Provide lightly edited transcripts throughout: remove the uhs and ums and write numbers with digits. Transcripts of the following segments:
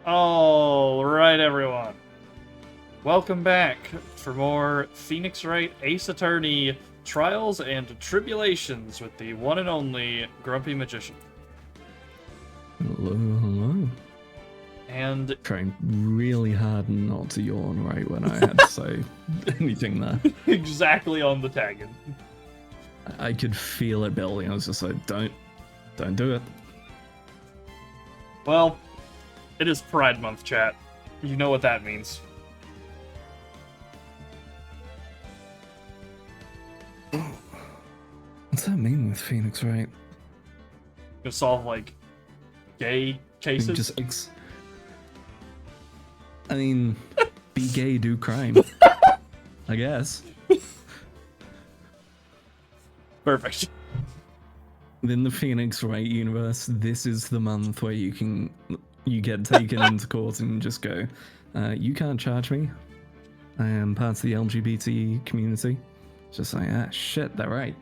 All right, everyone. Welcome back for more Phoenix Wright Ace Attorney Trials and Tribulations with the one and only Grumpy Magician. Hello. And Trying really hard not to yawn right when I had to say anything there. exactly on the tag. I could feel it building. I was just like, don't do it. Well, it is Pride Month, chat. You know what that means. What's that mean with Phoenix Wright? To solve, like, gay cases? I mean, be gay, do crime. I guess. Perfect. Within the Phoenix Wright universe, this is the month where you get taken into court and just go, you can't charge me. I am part of the LGBT community. Just like, shit, they're right.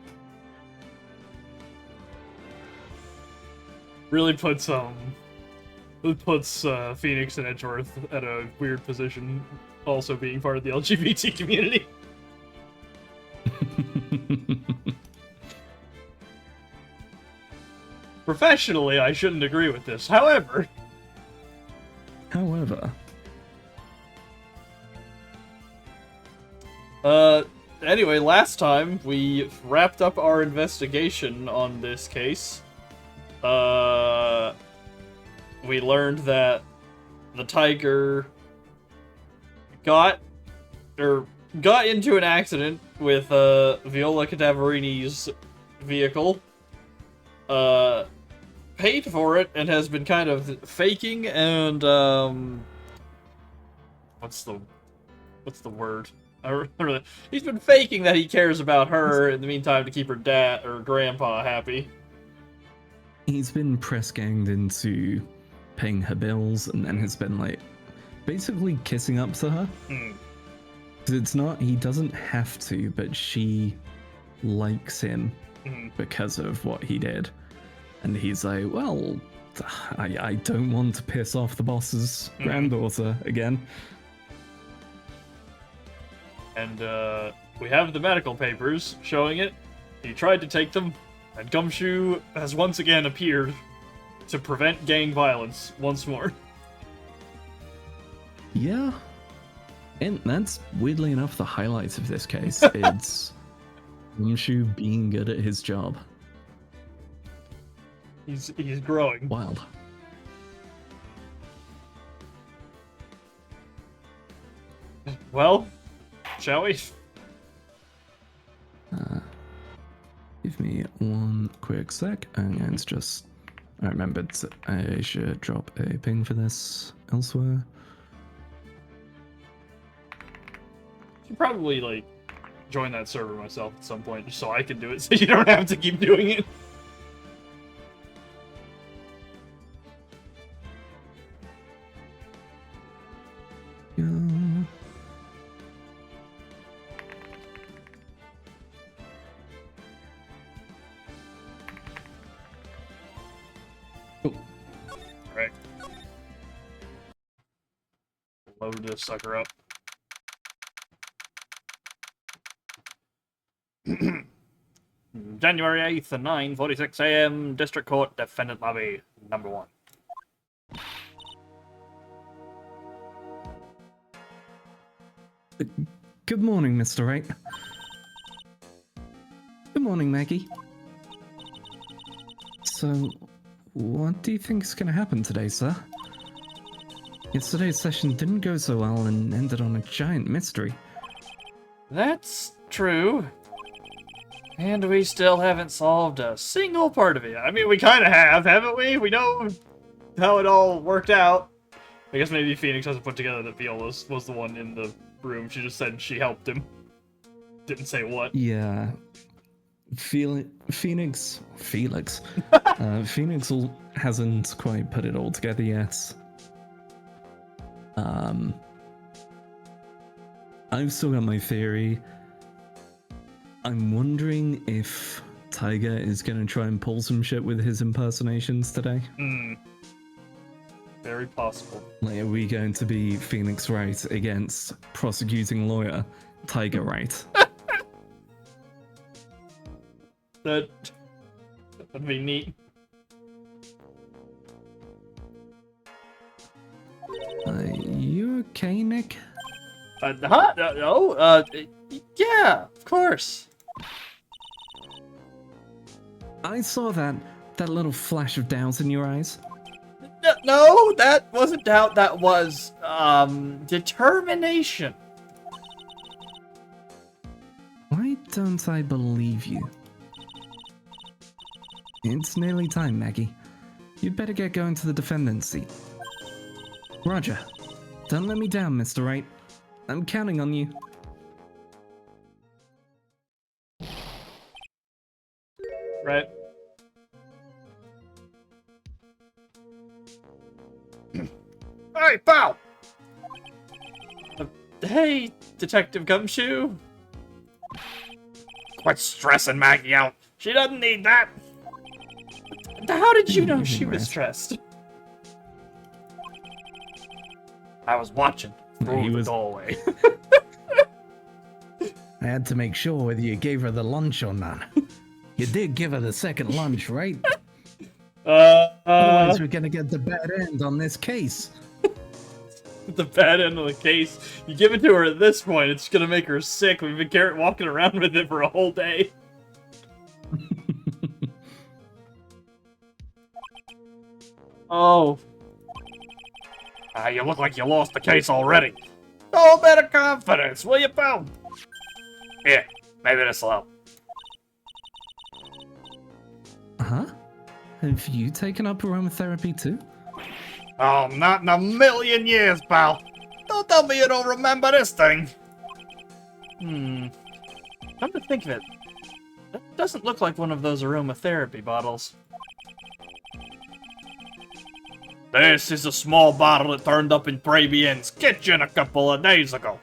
Really puts Phoenix and Edgeworth at a weird position, also being part of the LGBT community. Professionally, I shouldn't agree with this. However, anyway, last time we wrapped up our investigation on this case. We learned that the tiger got into an accident with Viola Cadaverini's vehicle, paid for it, and has been kind of faking and what's the word? He's been faking that he cares about her in the meantime to keep her dad or grandpa happy. He's been press ganged into paying her bills and then has been like basically kissing up to her. He doesn't have to, but she likes him because of what he did. And he's like, well, I don't want to piss off the boss's granddaughter again. And we have the medical papers showing it. He tried to take them, and Gumshoe has once again appeared to prevent gang violence once more. Yeah. And that's, weirdly enough, the highlight of this case. It's Gumshoe being good at his job. He's growing. Wild. Well, shall we? Give me one quick sec, and it's just... I remembered I should drop a ping for this elsewhere. Should probably, like, join that server myself at some point, just so I can do it, so you don't have to keep doing it. Yeah. Right. Load this sucker up. January 8th, 9:46 a.m. District Court, Defendant Lobby, number 1. Good morning, Mr. Wright. Good morning, Maggie. So, what do you think is going to happen today, sir? Yesterday's session didn't go so well and ended on a giant mystery. That's true. And we still haven't solved a single part of it. I mean, we kind of have, haven't we? We know how it all worked out. I guess maybe Phoenix hasn't put together that Viola was the one in the room. She just said she helped him. Didn't say what. Yeah. Phoenix hasn't quite put it all together yet. I've still got my theory. I'm wondering if Tiger is going to try and pull some shit with his impersonations today. Very possible. Like, are we going to be Phoenix Wright against prosecuting lawyer Tiger Wright? That would be neat. You okay, Nick? Huh? No, yeah, of course. I saw that little flash of doubt in your eyes. No, that wasn't doubt, that was, determination. Why don't I believe you? It's nearly time, Maggie. You'd better get going to the defendant's seat. Roger. Don't let me down, Mr. Wright. I'm counting on you. Right. Hey, pal! Hey, Detective Gumshoe. Quit stressing Maggie out. She doesn't need that. How did you know she was stressed? I was watching through the doorway. I had to make sure whether you gave her the lunch or not. You did give her the second lunch, right? Otherwise, we're gonna get the bad end on this case. The bad end of the case. You give it to her at this point, it's gonna make her sick. We've been walking around with it for a whole day. Oh. You look like you lost the case already. Oh, bit of confidence, will you, pal? Here, maybe this'll help. Huh? Have you taken up aromatherapy too? Oh, not in a million years, pal. Don't tell me you don't remember this thing. Come to think of it, that doesn't look like one of those aromatherapy bottles. This is a small bottle that turned up in Trabian's kitchen a couple of days ago.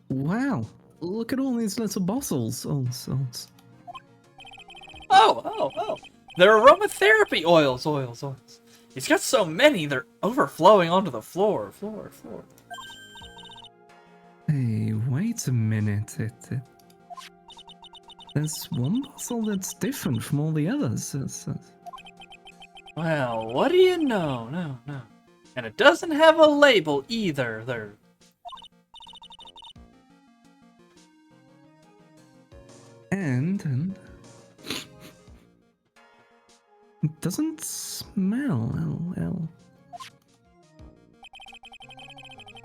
Wow, look at all these little bottles. Oh. They're aromatherapy oils. He's got so many, they're overflowing onto the floor. Hey, wait a minute. There's one bottle that's different from all the others. Well, what do you know? No. And it doesn't have a label either. And it doesn't smell.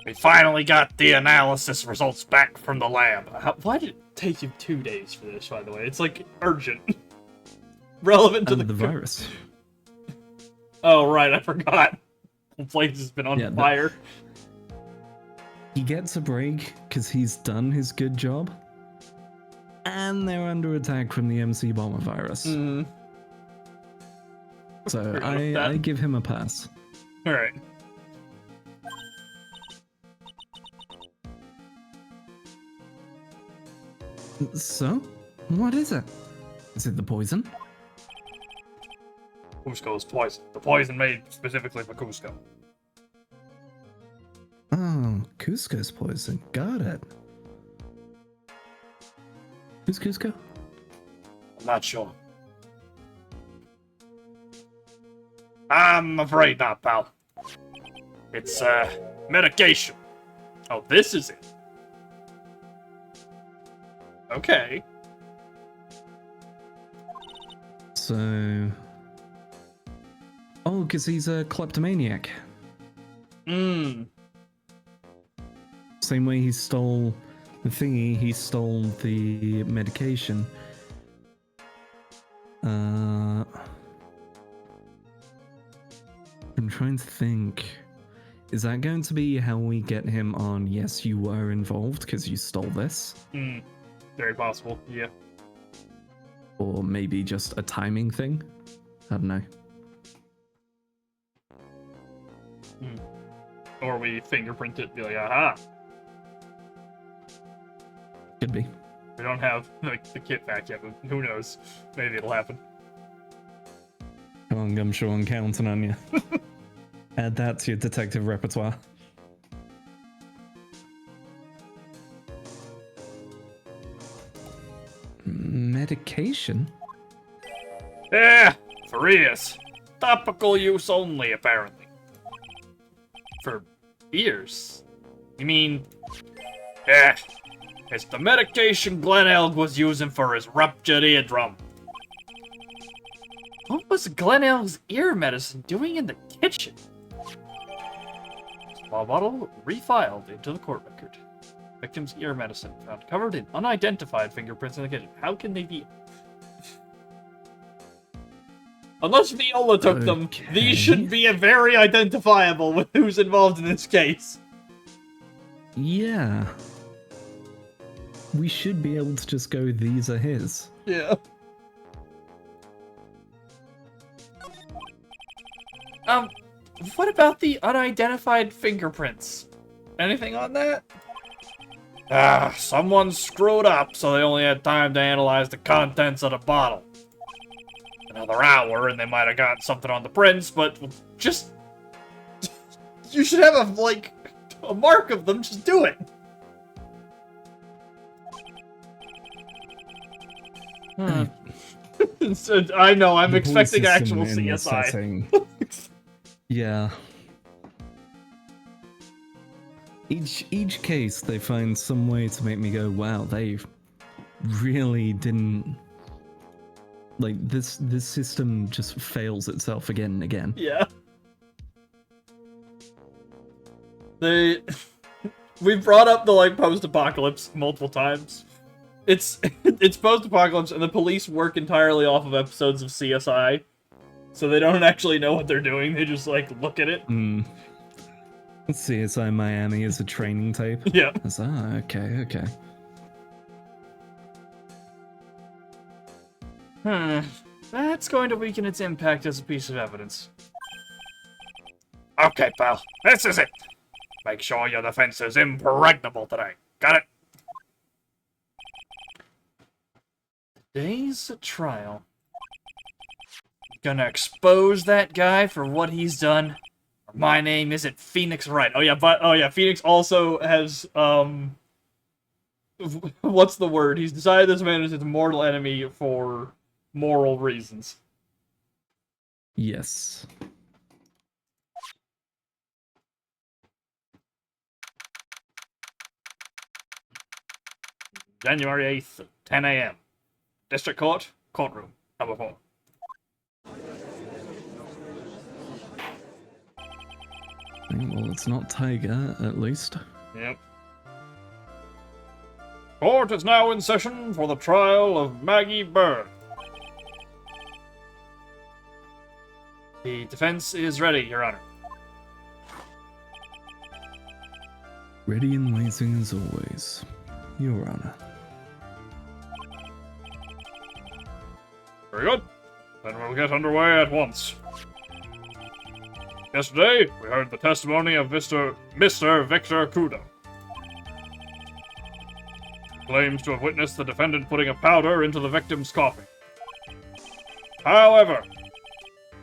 We finally got the analysis results back from the lab. Why did it take you 2 days for this, by the way? It's like urgent. Relevant to the virus. Oh, right, I forgot. The place has been on fire. He gets a break because he's done his good job. And they're under attack from the MC Bomber virus. So I give him a pass. Alright. So, what is it? Is it the poison? Cusco's poison. The poison made specifically for Cusco. Oh, Cusco's poison. Got it. Who's Cusco? I'm not sure. I'm afraid not, pal. It's, medication. Oh, this is it. Okay. So... Oh, because he's a kleptomaniac. Same way he stole the thingy, he stole the medication. I'm trying to think. Is that going to be how we get him on, yes, you were involved because you stole this? Very possible, yeah. Or maybe just a timing thing? I don't know. Or we fingerprint it and be like, aha. Could be. We don't have like the kit back yet, but who knows? Maybe it'll happen. Come on, Gumshoe, I'm counting on you. Add that to your detective repertoire. Medication? Yeah, Farias. Topical use only, apparently. For ears? You mean... Yeah, it's the medication Glen Elg was using for his ruptured eardrum. What was Glen Elg's ear medicine doing in the kitchen? Small bottle refiled into the court record. Victim's ear medicine found covered in unidentified fingerprints in the kitchen. How can they be... Unless Viola took them, these should be very identifiable with who's involved in this case. Yeah. We should be able to just go, these are his. Yeah. What about the unidentified fingerprints? Anything on that? Someone screwed up, so they only had time to analyze the contents of the bottle. Another hour, and they might have gotten something on the prints, but just... You should have, a mark of them, just do it! So, I know, I'm expecting actual CSI. Yeah. Each case, they find some way to make me go, wow, they really didn't... Like, this system just fails itself again and again. Yeah. We brought up the, post-apocalypse multiple times. It's post-apocalypse, and the police work entirely off of episodes of CSI. So they don't actually know what they're doing, they just, look at it. CSI Miami is a training tape? Yeah. Okay. That's going to weaken its impact as a piece of evidence. Okay, pal. This is it. Make sure your defense is impregnable today. Got it? Today's a trial. Gonna expose that guy for what he's done. My name isn't Phoenix Wright. Phoenix also has, what's the word? He's decided this man is his mortal enemy for moral reasons. Yes. January 8th, 10 a.m. District Court, courtroom, number 4. Well, it's not Tiger, at least. Yep. Court is now in session for the trial of Maggie Bird. The defense is ready, Your Honor. Ready and waiting as always, Your Honor. Very good. Then we'll get underway at once. Yesterday, we heard the testimony of Mr. Victor Kudo. He claims to have witnessed the defendant putting a powder into the victim's coffee. However,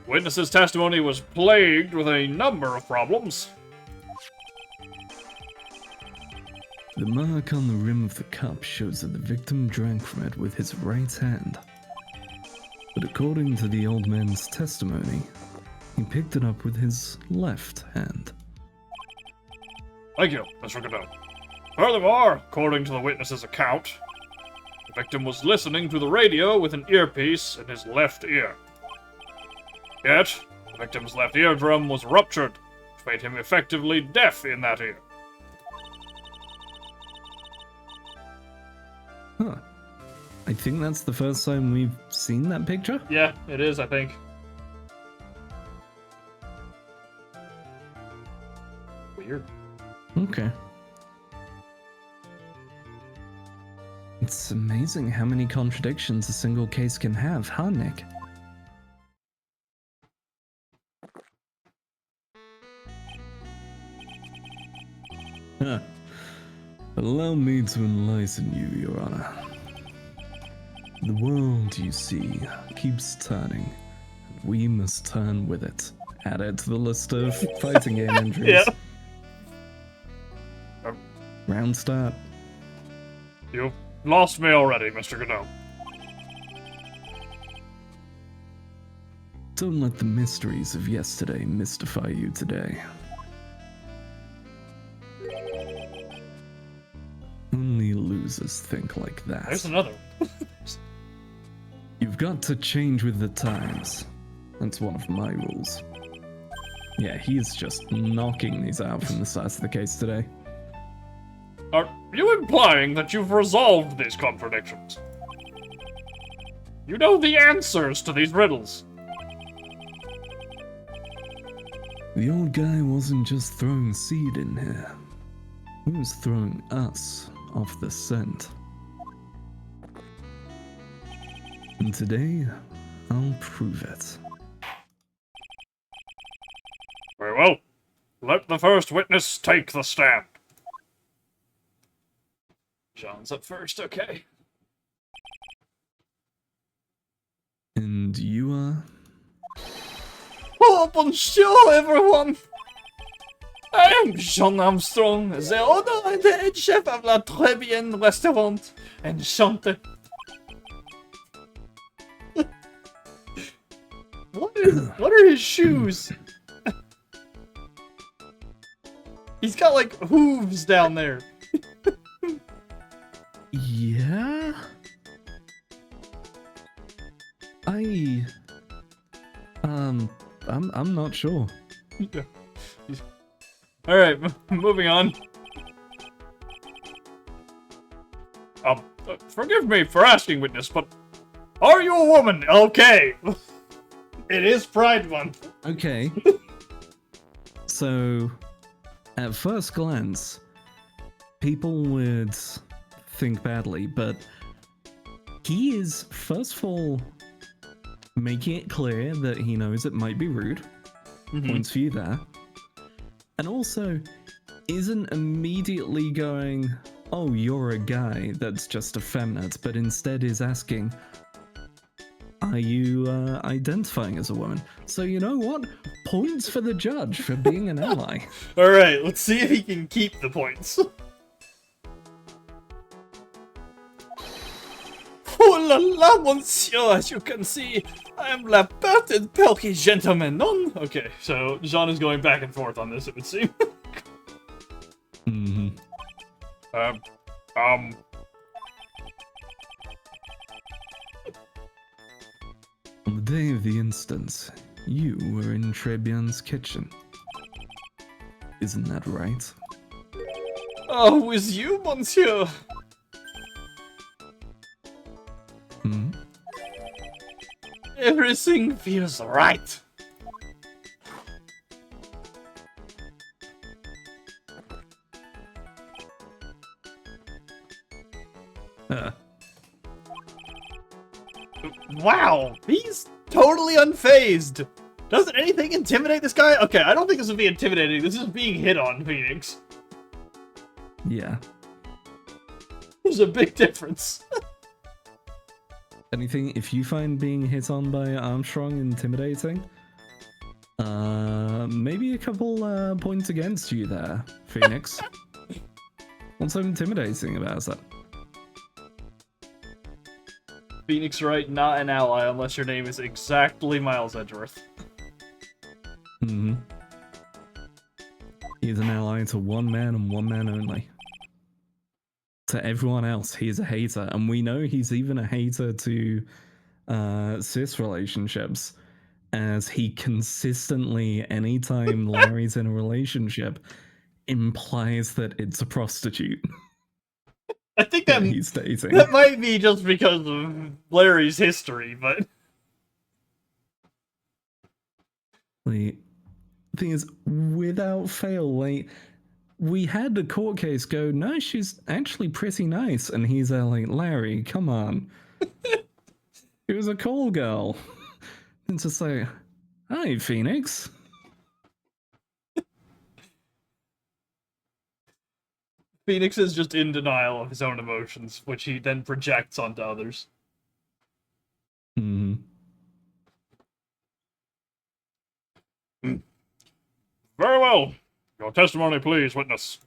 the witness's testimony was plagued with a number of problems. The mark on the rim of the cup shows that the victim drank from it with his right hand. But according to the old man's testimony, he picked it up with his left hand. Thank you, Mr. Godot. Furthermore, according to the witness's account, the victim was listening to the radio with an earpiece in his left ear. Yet, the victim's left eardrum was ruptured, which made him effectively deaf in that ear. Huh. I think that's the first time we've seen that picture? Yeah, it is, I think. Weird. Okay. It's amazing how many contradictions a single case can have, huh, Nick? Huh. Allow me to enlighten you, Your Honor. The world, you see, keeps turning, and we must turn with it. Add it to the list of fighting game entries. Yeah. Round start. You've lost me already, Mr. Godot. Don't let the mysteries of yesterday mystify you today. Only losers think like that. There's another one. You've got to change with the times. That's one of my rules. Yeah, he's just knocking these out from the sides of the case today. Are you implying that you've resolved these contradictions? You know the answers to these riddles. The old guy wasn't just throwing seed in here. He was throwing us off the scent. And today, I'll prove it. Very well. Let the first witness take the stand. John's up first, okay. And you are? Oh, bonjour, everyone! I am Jean Armstrong, the owner and the head chef of La Tribulations restaurant. Enchanté. What are his shoes? He's got like hooves down there. Yeah? I'm not sure. Alright, moving on. Forgive me for asking, witness, but are you a woman? Okay. It is Pride Month. Okay. So, at first glance, people would think badly, but he is, first of all, making it clear that he knows it might be rude. Points for you there. And also, isn't immediately going, oh, you're a guy that's just effeminate, but instead is asking, are you identifying as a woman? So you know what? Points for the judge for being an ally. Alright, let's see if he can keep the points. Oh la la, monsieur, as you can see, I am la perte perky gentleman, non? Okay, so Jean is going back and forth on this, it would seem. Mm-hmm. On the day of the instance, you were in Trebion's kitchen. Isn't that right? Oh, with you, monsieur? Hmm? Everything feels right. Wow, he's totally unfazed. Doesn't anything intimidate this guy? Okay, I don't think this would be intimidating. This is being hit on, Phoenix. Yeah. There's a big difference. Anything, if you find being hit on by Armstrong intimidating, maybe a couple points against you there, Phoenix. What's so intimidating about that? Phoenix Wright, not an ally unless your name is exactly Miles Edgeworth. Mm-hmm. He's an ally to one man and one man only. To everyone else, he's a hater, and we know he's even a hater to cis relationships, as he consistently, anytime Larry's in a relationship, implies that it's a prostitute. I think that he's dating. That might be just because of Larry's history, but The thing is, without fail, like, we had the court case go, no, she's actually pretty nice, and he's like, Larry, come on. She was a call girl. And just like, hi, Phoenix. Phoenix is just in denial of his own emotions, which he then projects onto others. Hmm. Very well. Your testimony, please, witness.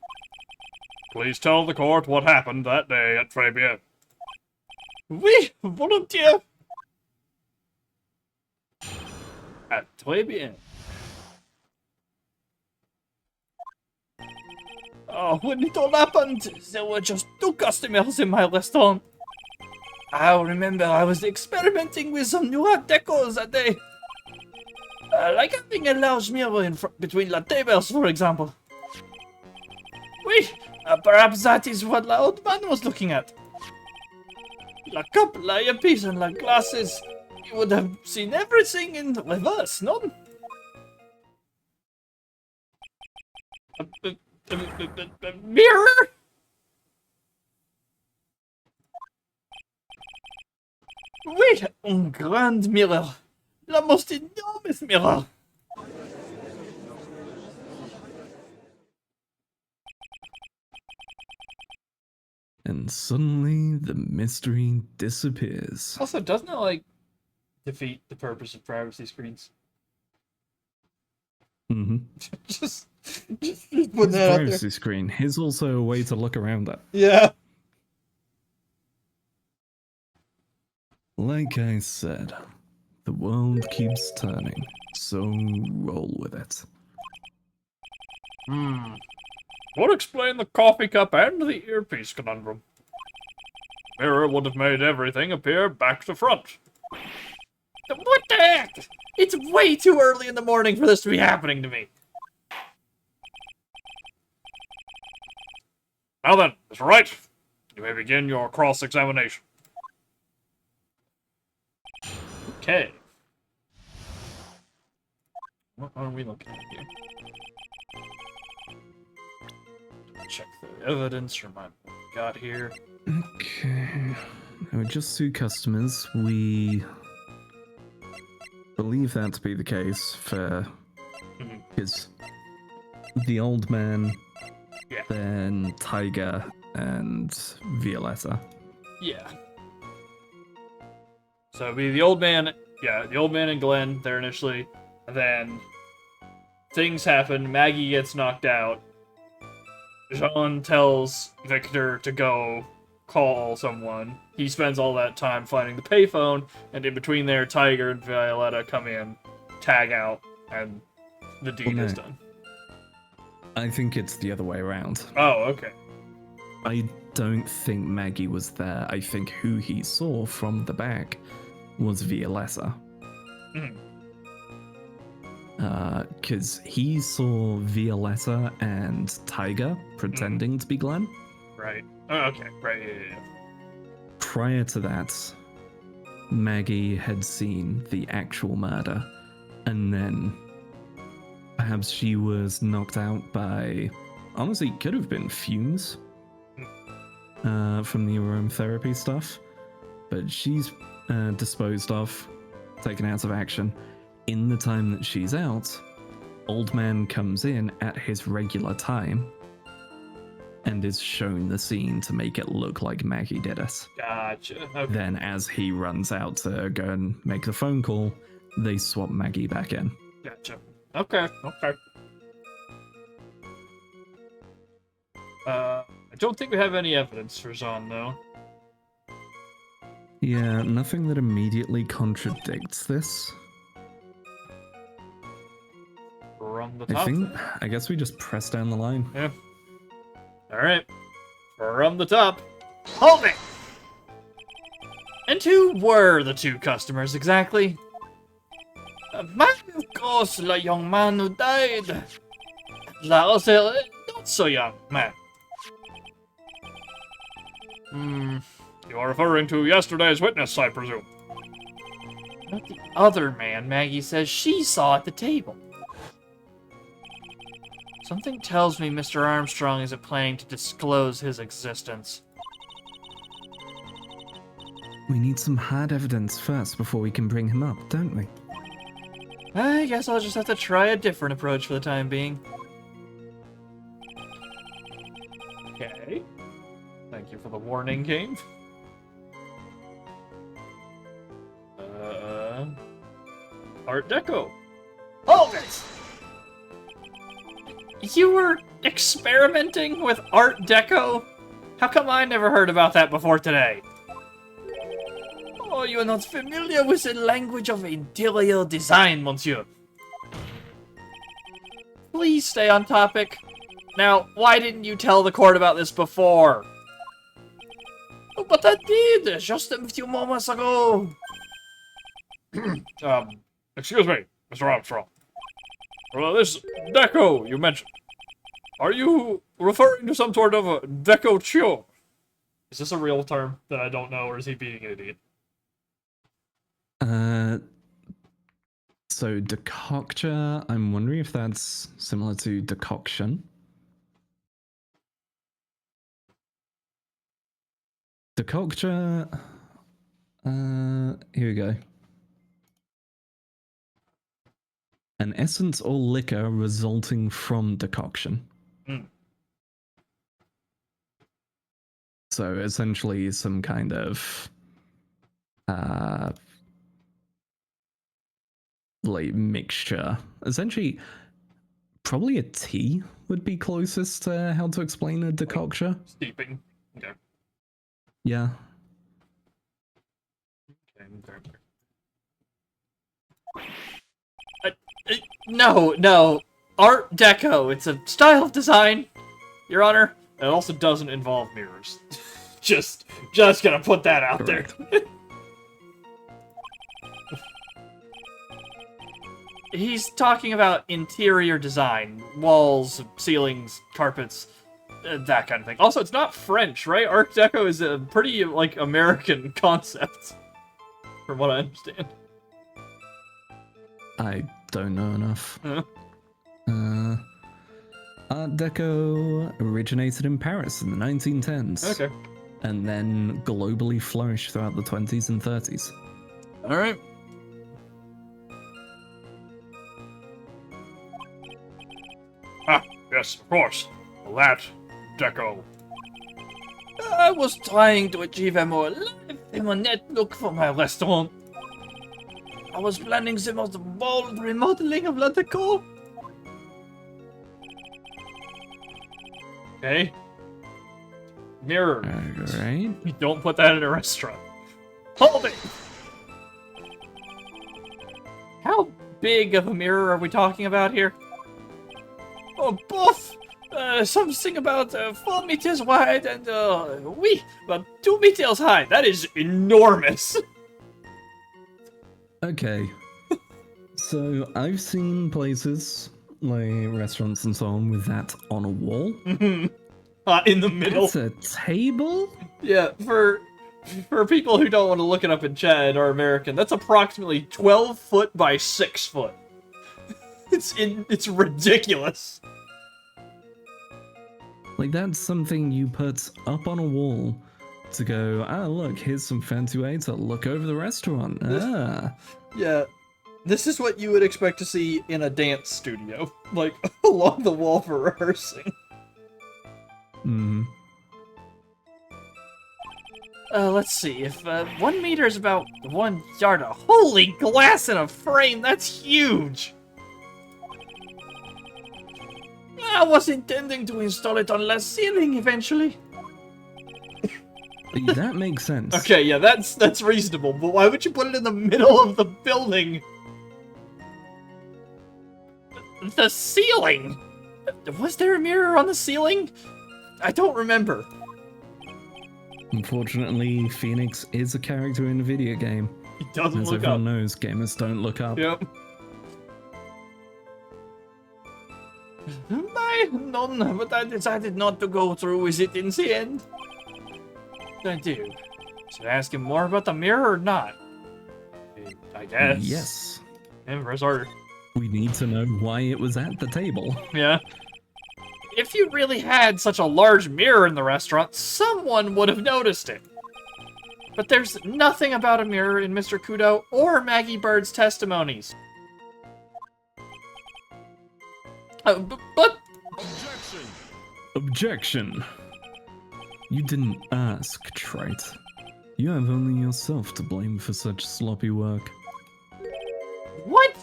Please tell the court what happened that day at Tribulations. Oui, volontiers. At Tribulations. Oh, when it all happened, there were just 2 customers in my restaurant. I remember I was experimenting with some new art decors that day. Like having a large mirror between the tables, for example. Oui, perhaps that is what the old man was looking at. La cup, la earpiece, and la glasses. You would have seen everything in reverse, no? Mirror? Oui, un grand mirror. La most enormous mirror. And suddenly the mystery disappears. Also, doesn't it, like, defeat the purpose of privacy screens? Mm-hmm. just put His that out there. privacy screen. Here's also a way to look around that. Yeah. Like I said, the world keeps turning, so roll with it. Would explain the coffee cup and the earpiece conundrum. Mirror would have made everything appear back to front. What the heck? It's way too early in the morning for this to be happening to me. Now then, Mr. Wright, you may begin your cross-examination. Okay. What are we looking at here? Check the evidence, remind me what we got here. Okay. Now, just 2 customers. We believe that to be the case for his the old man, Yeah. then Tiger and Violetta. Yeah. So it'd be the old man, the old man and Glenn there initially, and then things happen, Maggie gets knocked out, Jean tells Victor to go call someone, he spends all that time finding the payphone, and in between there, Tiger and Violetta come in, tag out, and the deed is done. I think it's the other way around. Oh, okay. I don't think Maggie was there. I think who he saw from the back was Violetta. Because he saw Violetta and Tiger pretending to be Glenn. Right. Oh, okay. Right, yeah. Prior to that, Maggie had seen the actual murder, and then perhaps she was knocked out by, honestly, could have been fumes from the aromatherapy stuff, but she's disposed of, taken out of action. In the time that she's out, old man comes in at his regular time and is shown the scene to make it look like Maggie did it. Gotcha. Okay. Then as he runs out to go and make the phone call, they swap Maggie back in. Gotcha. Okay. I don't think we have any evidence for Jean, though. Yeah, nothing that immediately contradicts this. From the top. I guess we just press down the line. Yeah. Alright. From the top. Hold it! And who were the 2 customers exactly? Man, of course, the young man who died. That was a not so young man. You are referring to yesterday's witness, I presume. Not the other man Maggie says she saw at the table. Something tells me Mr. Armstrong isn't planning to disclose his existence. We need some hard evidence first before we can bring him up, don't we? I guess I'll just have to try a different approach for the time being. Okay. Thank you for the warning, game. Art Deco. Hold it! You were experimenting with Art Deco? How come I never heard about that before today? Oh, you are not familiar with the language of interior design, monsieur. Please stay on topic. Now, why didn't you tell the court about this before? Oh, but I did, just a few moments ago. Excuse me, Mr. Armstrong. This deco you mentioned. Are you referring to some sort of a decoration? Is this a real term that I don't know, or is he being an idiot? So decoction, I'm wondering if that's similar to decoction. Decoction, here we go. An essence or liquor resulting from decoction. Mm. So essentially some kind of like mixture. Essentially, probably a tea would be closest to how to explain a decoction. Steeping. Okay. Yeah. No. Art Deco. It's a style of design, Your Honor. It also doesn't involve mirrors. just gonna put that out Correct. there. He's talking about interior design. Walls, ceilings, carpets, that kind of thing. Also, it's not French, right? Art Deco is a pretty, like, American concept. From what I understand. I don't know enough. Huh? Art Deco originated in Paris in the 1910s. Okay. And then globally flourished throughout the 20s and 30s. Alright. Ah, yes, of course. That deco. I was trying to achieve a more live and net look for my restaurant. I was planning the most bold remodeling of La Deco. Okay. Mirror. Alright. Don't put that in a restaurant. Hold it! How big of a mirror are we talking about here? Oh, both! Something about 4 meters wide and, about 2 meters high. That is enormous! Okay. So I've seen places, like restaurants and so on, with that on a wall. In the middle. It's a table? Yeah, for people who don't want to look it up in chat and are American, that's approximately 12 foot by 6 foot. It's ridiculous. Like, that's something you put up on a wall to go, look, here's some fancy way to look over the restaurant. Yeah, this is what you would expect to see in a dance studio, like, along the wall for rehearsing. Let's see, if 1 meter is about 1 yard of holy glass in a frame, that's huge! I was intending to install it on the ceiling eventually. That makes sense. Okay, yeah, that's reasonable, but why would you put it in the middle of the building? The ceiling! Was there a mirror on the ceiling? I don't remember. Unfortunately, Phoenix is a character in a video game. He doesn't As look everyone up. knows, gamers don't look up. Yep. None, but I decided not to go through with it in the end. I do. Should I ask him more about the mirror or not? I guess. Yes. Yeah, press harder. We need to know why it was at the table. Yeah. If you really had such a large mirror in the restaurant, someone would have noticed it. But there's nothing about a mirror in Mr. Kudo or Maggie Bird's testimonies. But... Objection! You didn't ask, Wright. You have only yourself to blame for such sloppy work. What?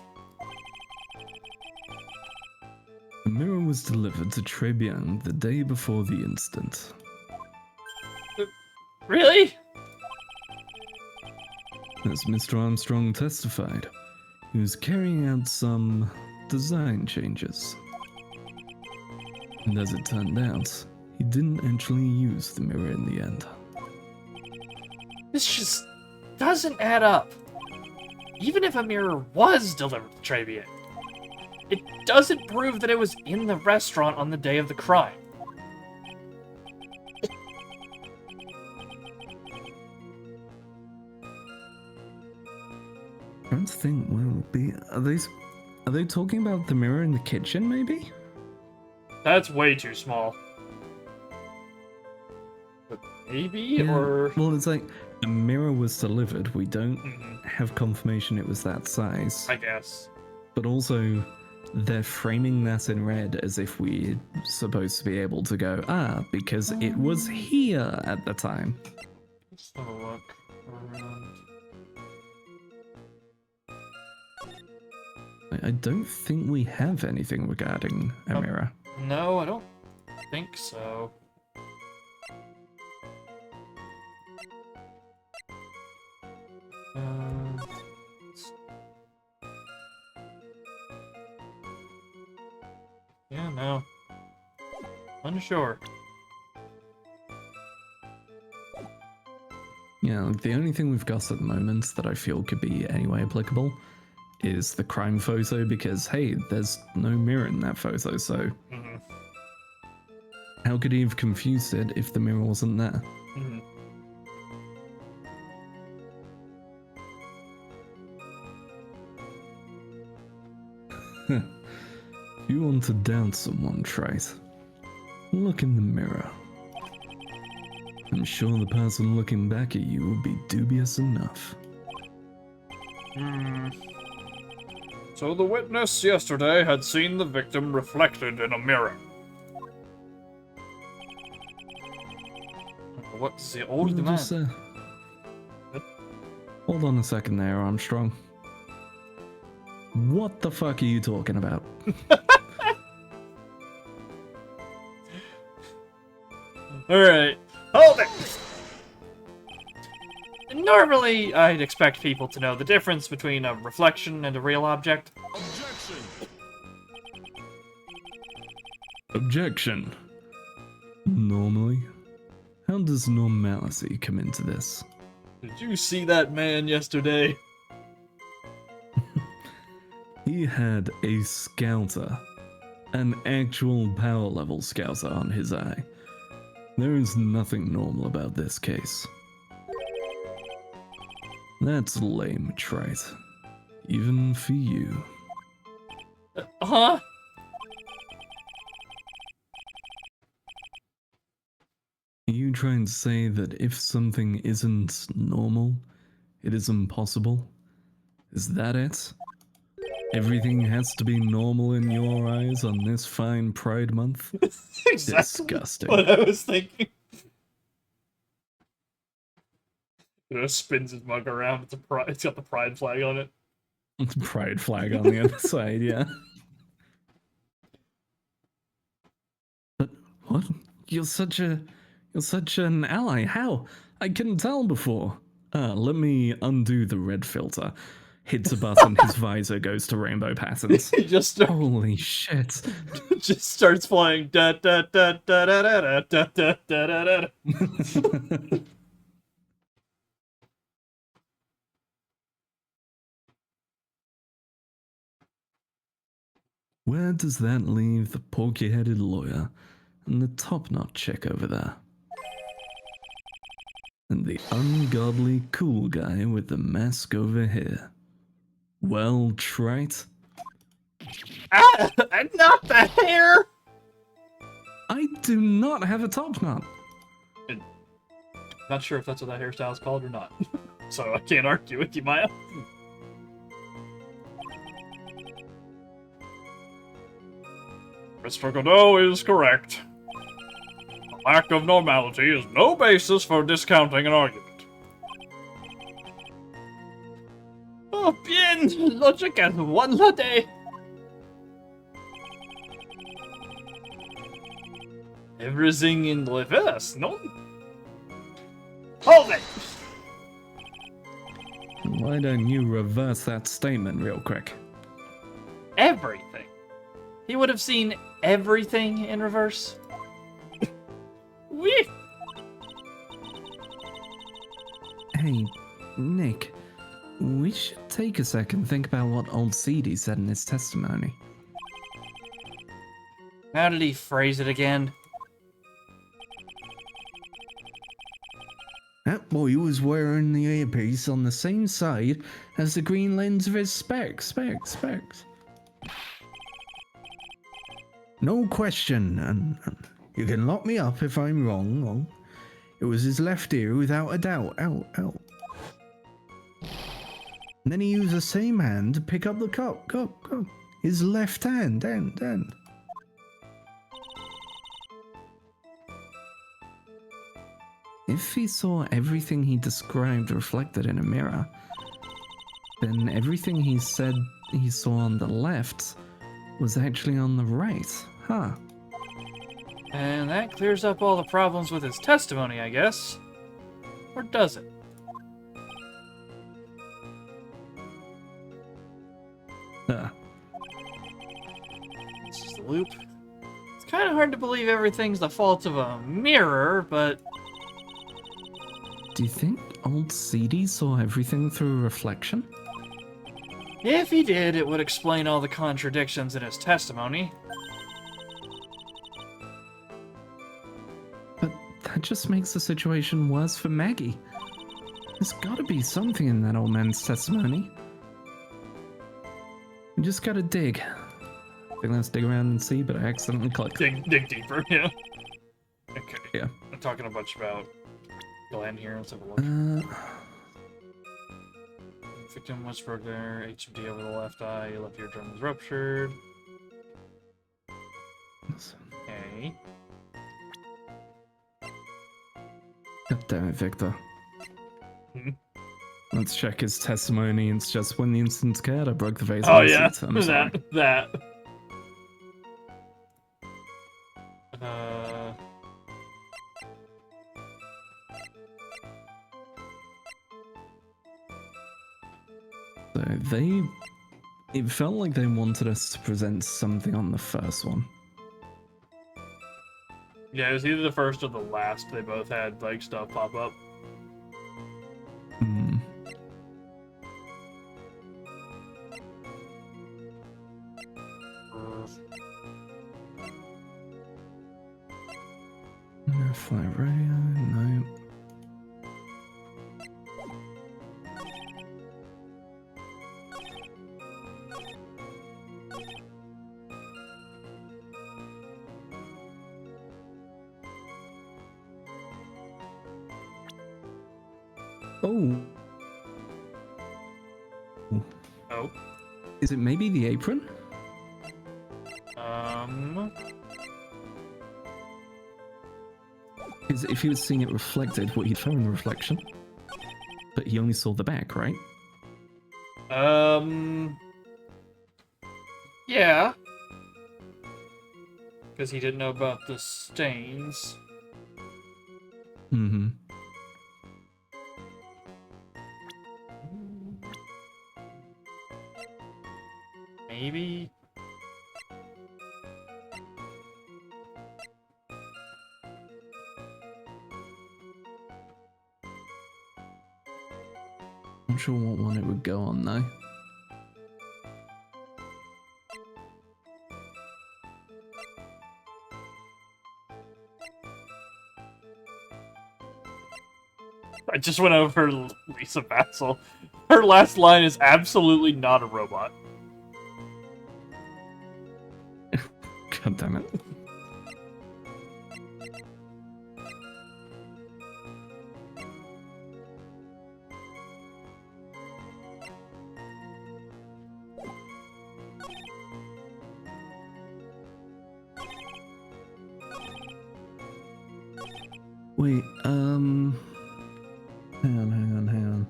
was delivered to Tribune the day before the incident. Really? As Mr. Armstrong testified, he was carrying out some design changes. And as it turned out, he didn't actually use the mirror in the end. This just doesn't add up. Even if a mirror was delivered to Tribune, it doesn't prove that it was in the restaurant on the day of the crime. I don't think where it would be. Are they talking about the mirror in the kitchen, maybe? That's way too small. But maybe, or... Well, it's like a mirror was delivered. We don't Mhm, have confirmation it was that size. I guess. But also, they're framing that in red as if we're supposed to be able to go, because it was here at the time. Let's have a look around. I don't think we have anything regarding a mirror. No, I don't think so. Yeah, no. Unsure. Yeah, like the only thing we've got at the moment that I feel could be anyway applicable is the crime photo because, hey, there's no mirror in that photo, so Mhm, how could he have confused it if the mirror wasn't there? mhm. If you want to doubt someone, Wright, look in the mirror. I'm sure the person looking back at you will be dubious enough. So the witness yesterday had seen the victim reflected in a mirror. What's the older man? Just, hold on a second there, Armstrong. What the fuck are you talking about? Alright. Hold it! Normally, I'd expect people to know the difference between a reflection and a real object. Objection. Normally? How does normality come into this? Did you see that man yesterday? He had a scouter. An actual power level scouter on his eye. There is nothing normal about this case. That's lame, Wright. Even for you. Huh? Are you trying to say that if something isn't normal, it is impossible? Is that it? Everything has to be normal in your eyes on this fine Pride Month? Exactly Disgusting. what I was thinking. He just spins his mug around. It's got the pride flag on it. Pride flag on the other side, yeah. But what? You're such an ally. How? I couldn't tell before. Let me undo the red filter. Hits a button, his visor goes to rainbow patterns. He just Holy shit. just starts flying. Da da da da da da da da da da da. Where does that leave the porky-headed lawyer and the top-knot chick over there? And the ungodly cool guy with the mask over here? Well, Wright, Ah, not the hair. I do not have a top-knot. Not sure if that's what that hairstyle is called or not. So I can't argue with you, Maya. Mr. Godot is correct. A lack of normality is no basis for discounting an argument. Oh, bien. Logic as one la day. Everything in reverse, no? Hold it! Why don't you reverse that statement real quick? Everything. He would have seen everything in reverse. Wee! Hey, Nick, we should take a second and think about what old CD said in his testimony. How did he phrase it again? That boy was wearing the earpiece on the same side as the green lens of his specs. No question, and you can lock me up if I'm wrong. It was his left ear without a doubt. Out. And then he used the same hand to pick up the cup. His left hand, and. If he saw everything he described reflected in a mirror, then everything he said he saw on the left was actually on the right, huh? And that clears up all the problems with his testimony, I guess. Or does it? It's just a loop. It's kind of hard to believe everything's the fault of a mirror, but... Do you think old CD saw everything through a reflection? if he did, it would explain all the contradictions in his testimony. But that just makes the situation worse for Maggie. There's gotta be something in that old man's testimony. We just gotta dig. I think let's dig around and see, but I accidentally clicked. Dig deeper, yeah. Okay. Yeah. I'm talking a bunch about Glenn here. Let's have a look. Victim was broke there. HMD over the left eye. Left eardrum was ruptured. Okay. God damn it, Victor. Hmm? Let's check his testimony. It's just when the incident occurred, I broke the vase. Oh of the yeah, seat. I'm sorry. that. So it felt like they wanted us to present something on the first one. Yeah, it was either the first or the last. They both had like stuff pop up. Hmm. No flat radio, no. Oh. Oh. Is it maybe the apron? Because if he was seeing it reflected, what he'd found the reflection. But he only saw the back, right? Yeah. Because he didn't know about the stains. Mm-hmm. Maybe. I'm sure what one it would go on though. I just went over Lisa Bassel. Her last line is absolutely not a robot. God damn it. Wait, hang on.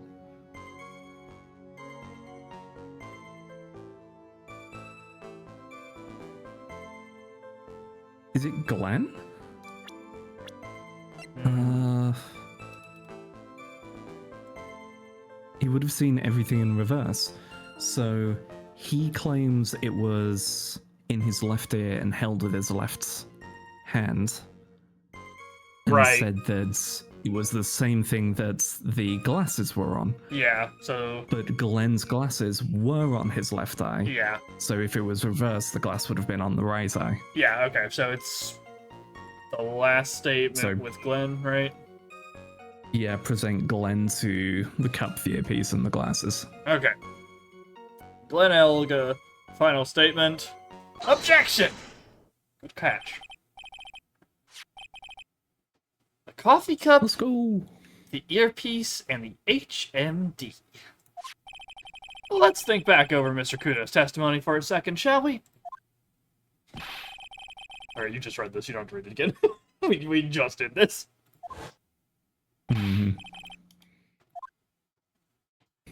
Is it Glenn? he would have seen everything in reverse. So he claims it was in his left ear and held with his left hand. And Right. said that it was the same thing that the glasses were on. Yeah, so... But Glenn's glasses were on his left eye. Yeah. So if it was reversed, the glass would have been on the right eye. Yeah, okay, so it's the last statement with Glenn, right? Yeah, present Glenn to the cup, the earpiece, and the glasses. Okay. Glenn Elga, final statement. Objection! Good catch. The coffee cup, Let's go. the earpiece, and the HMD. Let's think back over Mr. Kudo's testimony for a second, shall we? Alright, you just read this, you don't have to read it again. we just did this. Mm-hmm.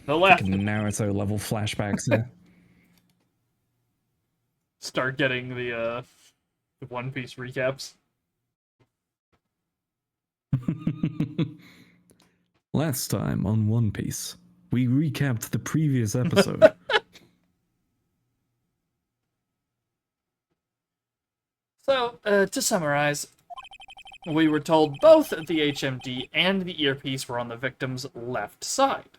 The left... Naruto level flashbacks there. Start getting the One Piece recaps. Last time on One Piece, we recapped the previous episode. So, to summarize, we were told both the HMD and the earpiece were on the victim's left side.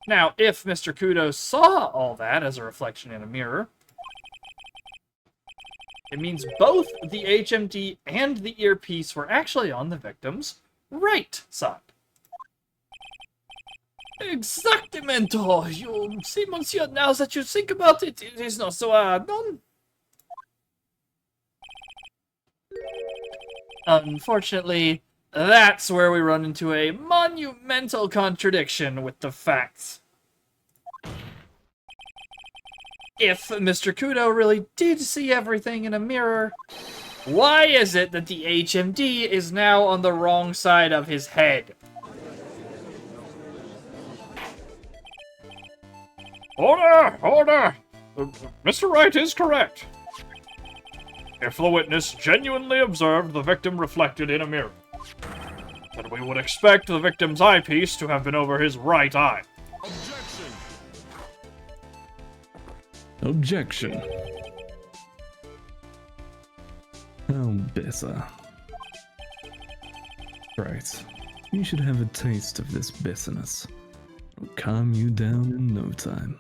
Now, if Mr. Kudo saw all that as a reflection in a mirror, it means both the HMD and the earpiece were actually on the victim's right side. Exactamento! You see, monsieur, now that you think about it, it is not so, non. Unfortunately, that's where we run into a monumental contradiction with the facts. If Mr. Kudo really did see everything in a mirror, why is it that the HMD is now on the wrong side of his head? Order! Order! Mr. Wright is correct. If the witness genuinely observed the victim reflected in a mirror, then we would expect the victim's eyepiece to have been over his right eye. Objection. How bitter. Right. You should have a taste of this bitterness. It'll calm you down in no time.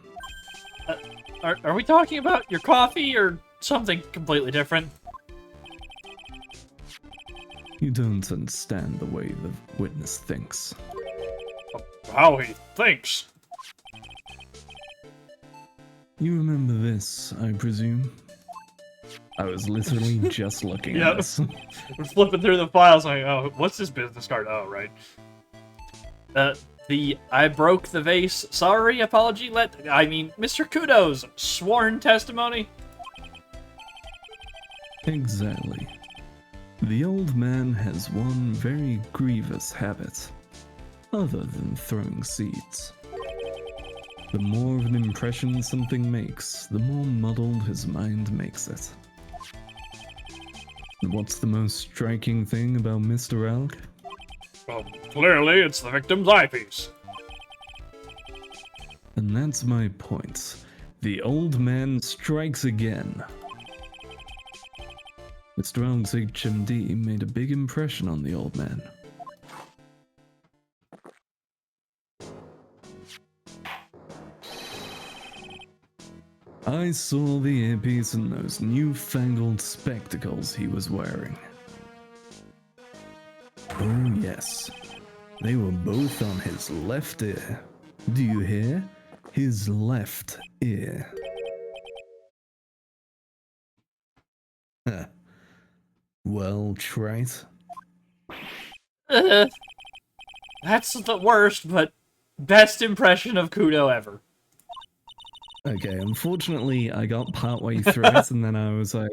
Are we talking about your coffee or something completely different? You don't understand the way the witness thinks. How he thinks. You remember this, I presume? I was literally just looking at this. We're flipping through the files like, oh, what's this business card? Oh, right. The I broke the vase, sorry, apology, Mr. Kudo's sworn testimony? Exactly. The old man has one very grievous habit, other than throwing seeds. The more of an impression something makes, the more muddled his mind makes it. And what's the most striking thing about Mr. Elk? Well, clearly it's the victim's eyepiece. And that's my point. The old man strikes again. Mr. Elk's HMD made a big impression on the old man. I saw the earpiece and those newfangled spectacles he was wearing. Oh yes, they were both on his left ear. Do you hear? His left ear. Huh. Well, Wright. That's the worst, but best impression of Kudo ever. Okay, unfortunately, I got partway through it, and then I was like,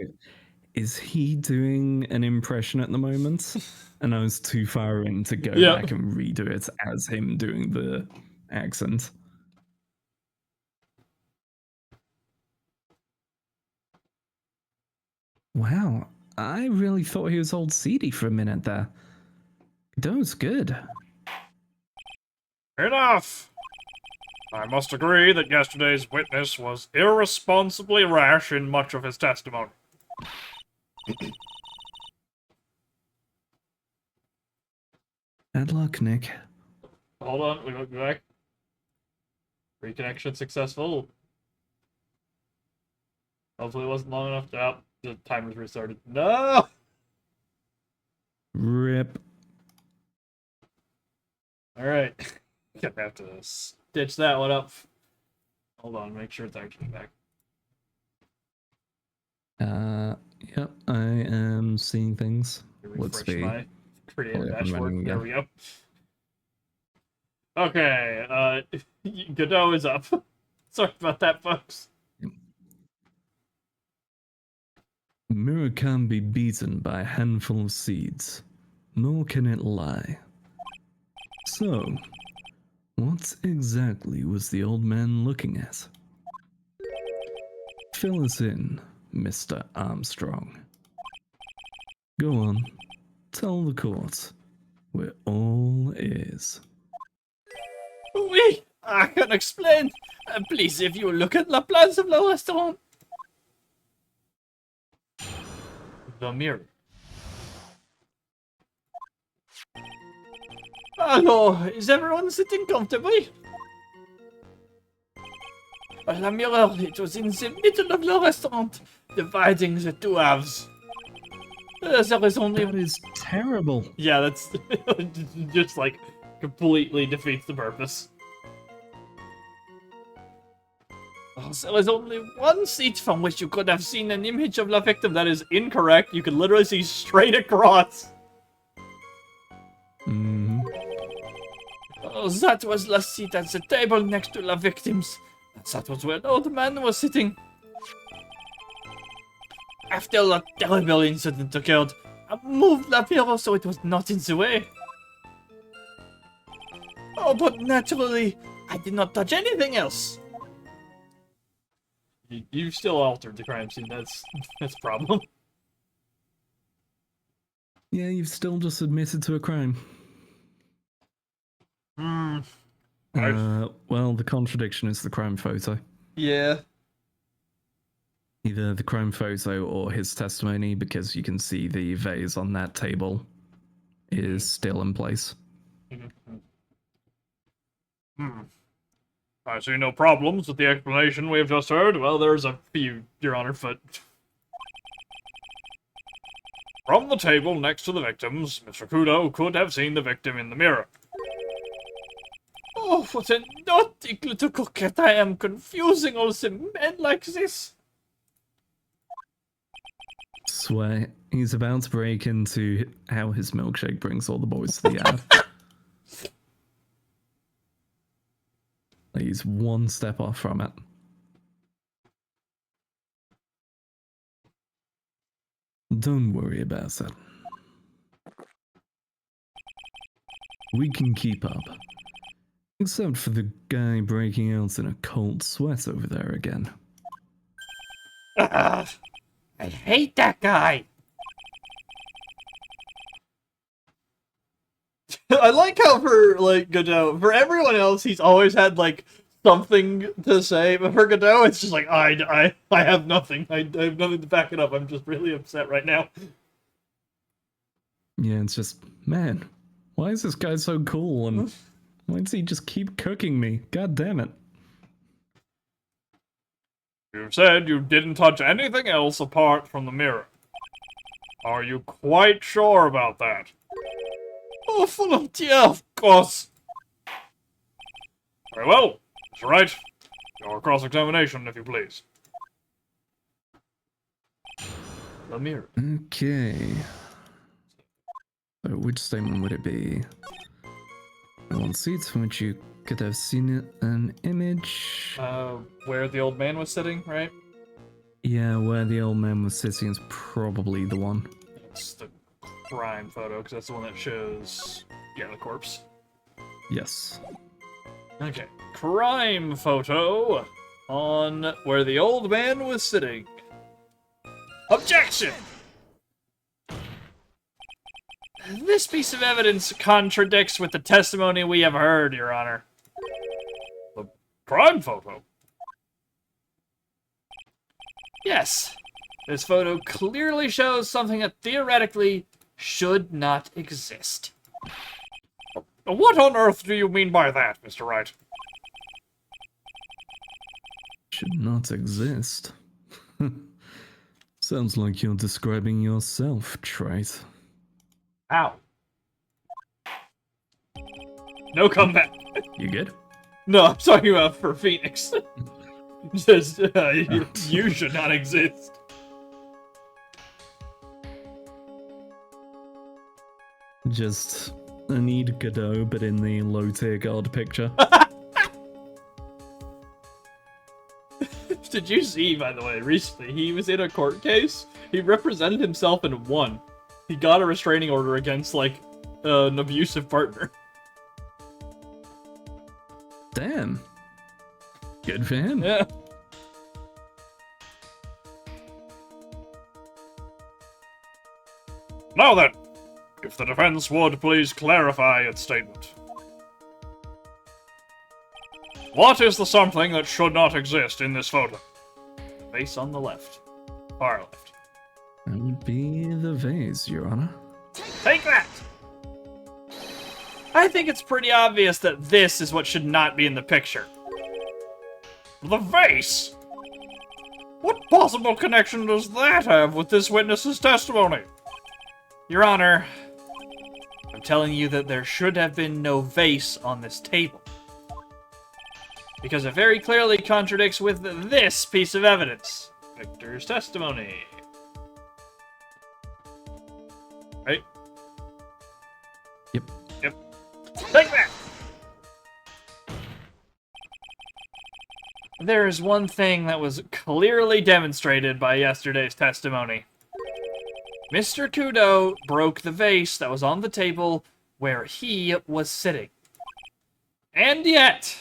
is he doing an impression at the moment? And I was too far in to go back and redo it as him doing the accent. Wow, I really thought he was old seedy for a minute there. That was good. Enough! I must agree that yesterday's witness was irresponsibly rash in much of his testimony. Bad luck, Nick. Hold on, we won't be back. Reconnection successful. Hopefully it wasn't long enough to the timer's restarted. No! Rip. Alright. Gonna have to stitch that one up. Hold on, make sure it's actually back. Yep, I am seeing things. Let's Refresh be. my creative Oh, yeah, I'm dashboard. running There again. we go. Okay, Godot is up. Sorry about that, folks. Mirror can be beaten by a handful of seeds, nor can it lie. So, what exactly was the old man looking at? Fill us in, Mr. Armstrong. Go on, tell the court. We're all ears. Oui, I can explain. Please, if you look at la place of le restaurant. The mirror. Hello, is everyone sitting comfortably? La mirror, it was in the middle of the restaurant, dividing the two halves. There is only... That is terrible. Yeah, that's just like completely defeats the purpose. There is only one seat from which you could have seen an image of the victim. That is incorrect. You can literally see straight across. Mm. That was the seat at the table next to the victims. That was where the old man was sitting. After the terrible incident occurred, I moved the pillow so it was not in the way. Oh, but naturally, I did not touch anything else. You still altered the crime scene. That's a problem. Yeah, you've still just admitted to a crime. Hmm. Well, the contradiction is the crime photo. Yeah. Either the crime photo or his testimony, because you can see the vase on that table is still in place. I see no problems with the explanation we have just heard. Well, there's a few, Your Honor, but... From the table next to the victims, Mr. Kudo could have seen the victim in the mirror. Oh, what a naughty little coquette I am, confusing all the men like this. Swear, he's about to break into how his milkshake brings all the boys to the yard. He's one step off from it. Don't worry about it. We can keep up. Except for the guy breaking out in a cold sweat over there again. I hate that guy. I like how for Godot, for everyone else, he's always had something to say, but for Godot, it's just like I have nothing. I have nothing to back it up. I'm just really upset right now. Yeah, it's just, man, why is this guy so cool and why does he just keep cooking me? God damn it. You said you didn't touch anything else apart from the mirror. Are you quite sure about that? Oh, volunteer, of course. Very well. Mr. Wright, your cross-examination, if you please. The mirror. Okay. So which statement would it be? One seat from which you could have seen an image. Where the old man was sitting, right? Yeah, where the old man was sitting is probably the one. It's the crime photo, because that's the one that shows, the corpse. Yes. Okay. Crime photo on where the old man was sitting. Objection! This piece of evidence contradicts with the testimony we have heard, Your Honor. The crime photo? Yes. This photo clearly shows something that theoretically should not exist. What on earth do you mean by that, Mr. Wright? Should not exist. Sounds like you're describing yourself, Trite. Ow. No comeback. You good? No, I'm talking about for Phoenix. Just, you should not exist. Just Anid Godot, but in the low-tier god picture. Did you see, by the way, recently, he was in a court case. He represented himself and won. He got a restraining order against, like, an abusive partner. Damn. Good for him. Yeah. Now then, if the defense would please clarify its statement. What is the something that should not exist in this photo? Face on the left. Far left. That would be the vase, Your Honor. Take that! I think it's pretty obvious that this is what should not be in the picture. The vase? What possible connection does that have with this witness's testimony? Your Honor, I'm telling you that there should have been no vase on this table. Because it very clearly contradicts with this piece of evidence. Victor's testimony. Right? Yep. Yep. Take that! There is one thing that was clearly demonstrated by yesterday's testimony. Mr. Kudo broke the vase that was on the table where he was sitting. And yet,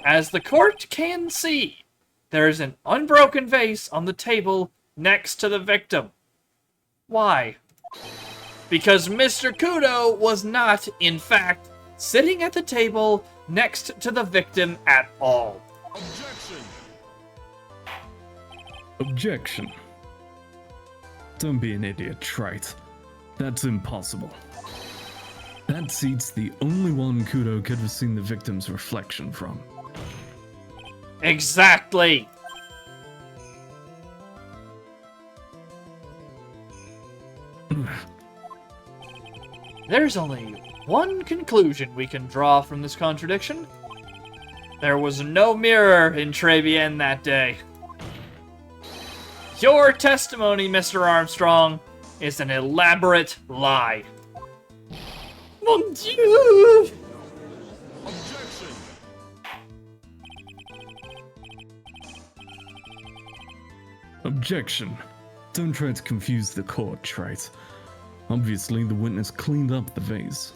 as the court can see, there is an unbroken vase on the table next to the victim. Why? Because Mr. Kudo was not, in fact, sitting at the table next to the victim at all. Objection! Objection. Don't be an idiot, Trite. That's impossible. That seat's the only one Kudo could have seen the victim's reflection from. Exactly! There's only one conclusion we can draw from this contradiction. There was no mirror in Tribulations that day. Your testimony, Mr. Armstrong, is an elaborate lie. Mon Dieu! Objection! Objection. Don't try to confuse the court, Trite. Obviously, the witness cleaned up the vase.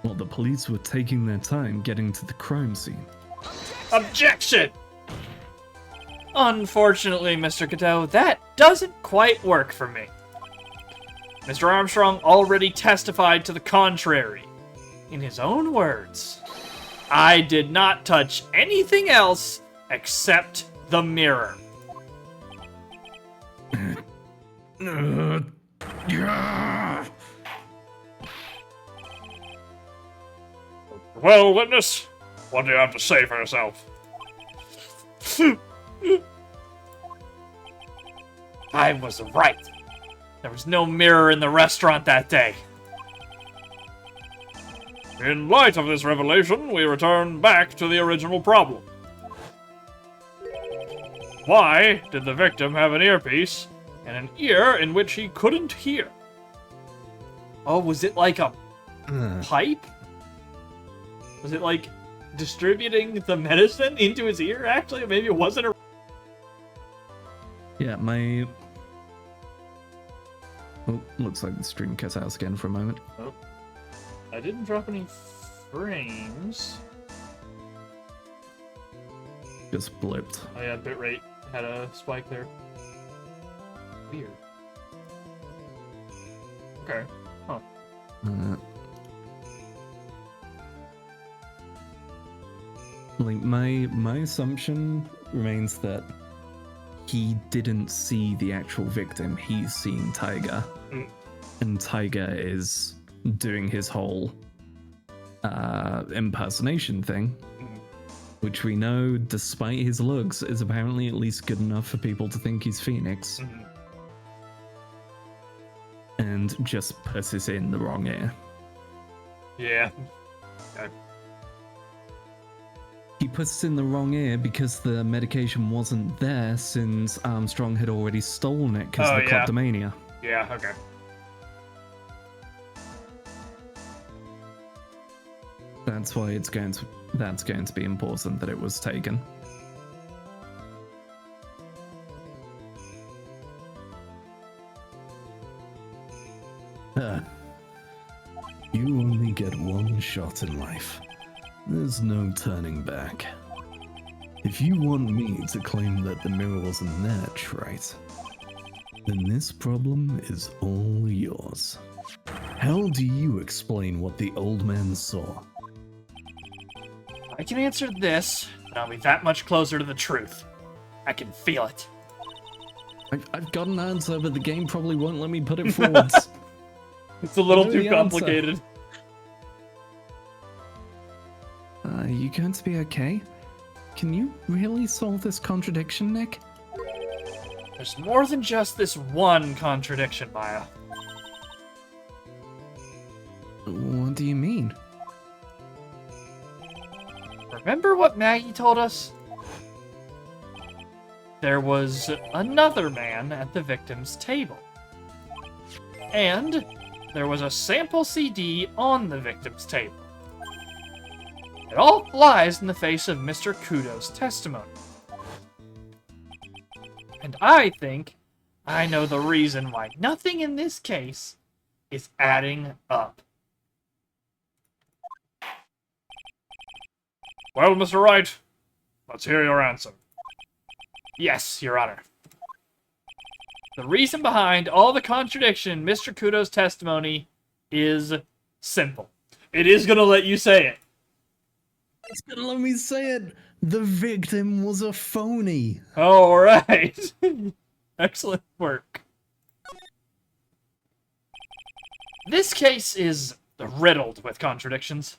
While the police were taking their time getting to the crime scene. Objection! Unfortunately, Mr. Cadeau, that doesn't quite work for me. Mr. Armstrong already testified to the contrary. In his own words, I did not touch anything else except the mirror. Well, witness, what do you have to say for yourself? I was right. There was no mirror in the restaurant that day. In light of this revelation, we return back to the original problem. Why did the victim have an earpiece and an ear in which he couldn't hear? Oh, was it like a pipe? Was it like distributing the medicine into his ear, actually? Maybe it wasn't a... Yeah, my... Oh, looks like the stream cut out again for a moment. Oh. I didn't drop any frames. Just blipped. Oh yeah, bitrate had a spike there. Weird. Okay. Uh, like my assumption remains that he didn't see the actual victim. He's seeing Tiger, and Tiger is doing his whole impersonation thing, which we know, despite his looks, is apparently at least good enough for people to think he's Phoenix. And just puts it in the wrong ear. Yeah. He puts it in the wrong ear because the medication wasn't there since Armstrong had already stolen it because of the kleptomania. Yeah, okay. That's why that's going to be important that it was taken. You only get one shot in life. There's no turning back. If you want me to claim that the mirror wasn't there, Wright, then this problem is all yours. How do you explain what the old man saw? I can answer this, but I'll be that much closer to the truth. I can feel it. I've got an answer, but the game probably won't let me put it forwards. It's a little I know too the answer. complicated. Are you going to be okay? Can you really solve this contradiction, Nick? There's more than just this one contradiction, Maya. What do you mean? Remember what Maggie told us? There was another man at the victim's table. And there was a sample CD on the victim's table. It all flies in the face of Mr. Kudo's testimony. And I think I know the reason why nothing in this case is adding up. Well, Mr. Wright, let's hear your answer. Yes, Your Honor. The reason behind all the contradiction in Mr. Kudo's testimony is simple. It is gonna let you say it. It's gonna let me say it. The victim was a phony. All right. Excellent work. This case is riddled with contradictions.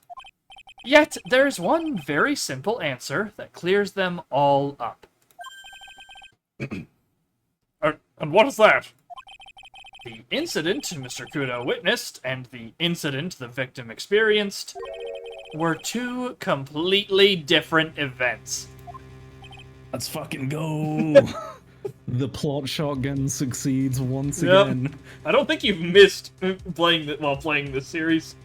Yet, there's one very simple answer that clears them all up. And what is that? The incident Mr. Kudo witnessed and the incident the victim experienced were two completely different events. Let's fucking go. The plot shotgun succeeds once again. I don't think you've missed playing while playing this series.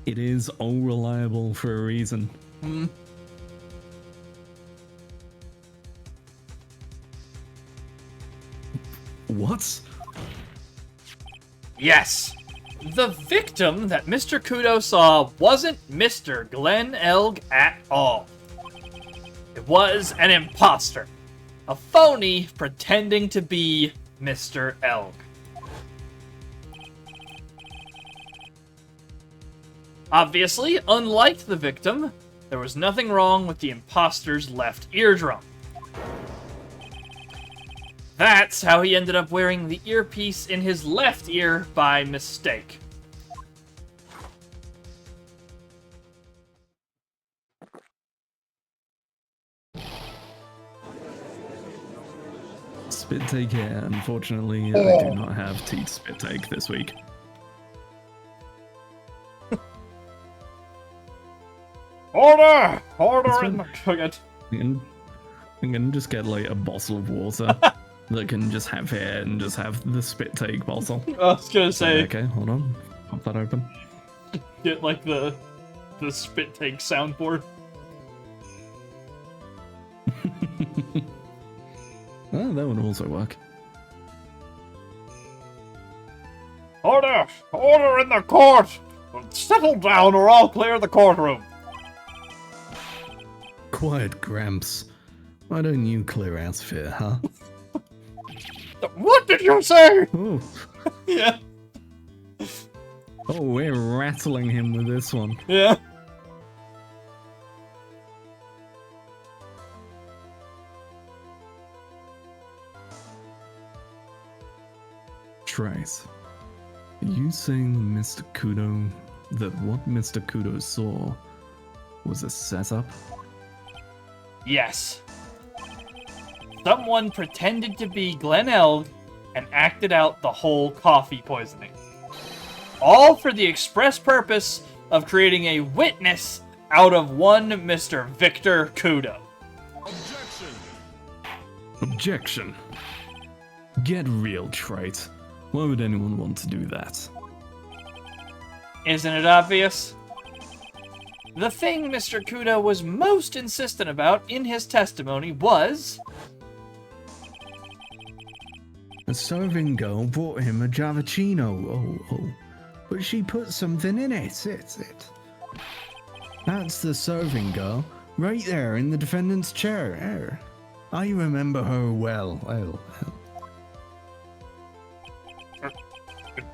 It is all reliable for a reason. What? Yes. The victim that Mr. Kudo saw wasn't Mr. Glenn Elg at all. It was an imposter. A phony pretending to be Mr. Elg. Obviously, unlike the victim, there was nothing wrong with the imposter's left eardrum. That's how he ended up wearing the earpiece in his left ear by mistake. Spit take here. Unfortunately, I do not have Teeth spit take this week. Order! Order in the... I'm gonna just get like a bottle of water that can just have here and just have the spit take bottle. I was gonna say, Okay, hold on. Pop that open. get like the spit take soundboard. Oh, that would also work. Order! Order in the court! Settle down or I'll clear the courtroom. Quiet, Gramps. Why don't you clear out fear, huh? What did you say? Oh, Yeah. Oh, we're rattling him with this one. Yeah. Trace, are you saying Mr. Kudo that what Mr. Kudo saw was a setup? Yes. Someone pretended to be Glen Elg and acted out the whole coffee poisoning. All for the express purpose of creating a witness out of one Mr. Victor Kudo. Objection! Objection. Get real, Trite. Why would anyone want to do that? Isn't it obvious? The thing Mr. Kudo was most insistent about in his testimony was... A serving girl brought him a Javachino. Oh. But she put something in it. That's the serving girl, right there in the defendant's chair. I remember her well.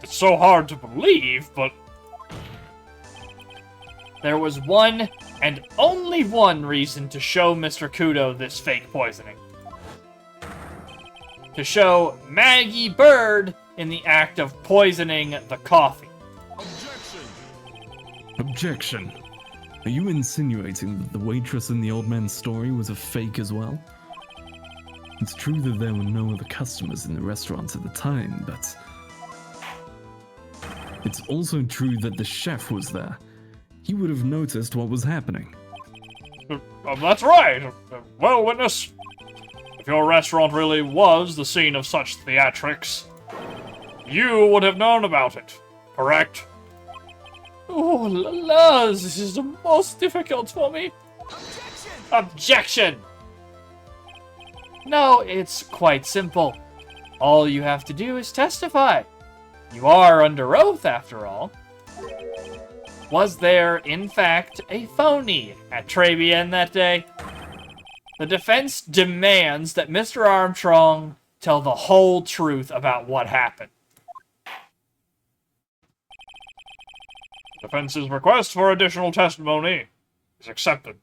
It's so hard to believe, but There was one, and only one, reason to show Mr. Kudo this fake poisoning. To show Maggie Bird in the act of poisoning the coffee. Objection! Objection. Are you insinuating that the waitress in the old man's story was a fake as well? It's true that there were no other customers in the restaurant at the time, but it's also true that the chef was there. He would have noticed what was happening. that's right. Well, witness, if your restaurant really was the scene of such theatrics, you would have known about it, correct? Oh la la, this is the most difficult for me. Objection! No, it's quite simple. All you have to do is testify. You are under oath, after all. Was there, in fact, a phony at Tribulations that day? The defense demands that Mr. Armstrong tell the whole truth about what happened. Defense's request for additional testimony is accepted.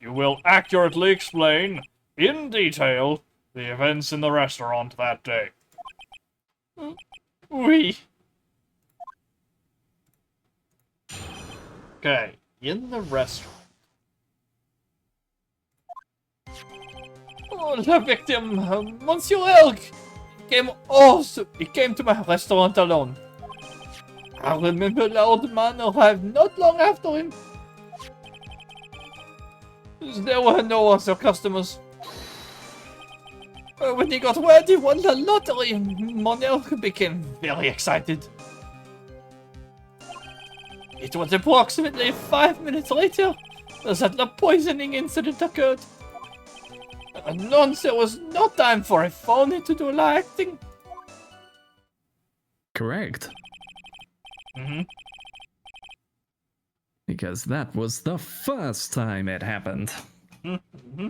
You will accurately explain, in detail, the events in the restaurant that day. Oui. Okay, in the restaurant. Oh, the victim, Monsieur Elk, he came to my restaurant alone. I remember the old man arrived not long after him. There were no other customers. When he got word he won the lottery, Monel became very excited. It was approximately 5 minutes later that the poisoning incident occurred. There was no time for a phony to do the acting. Correct. Mm-hmm. Because that was the first time it happened. Mm-hmm.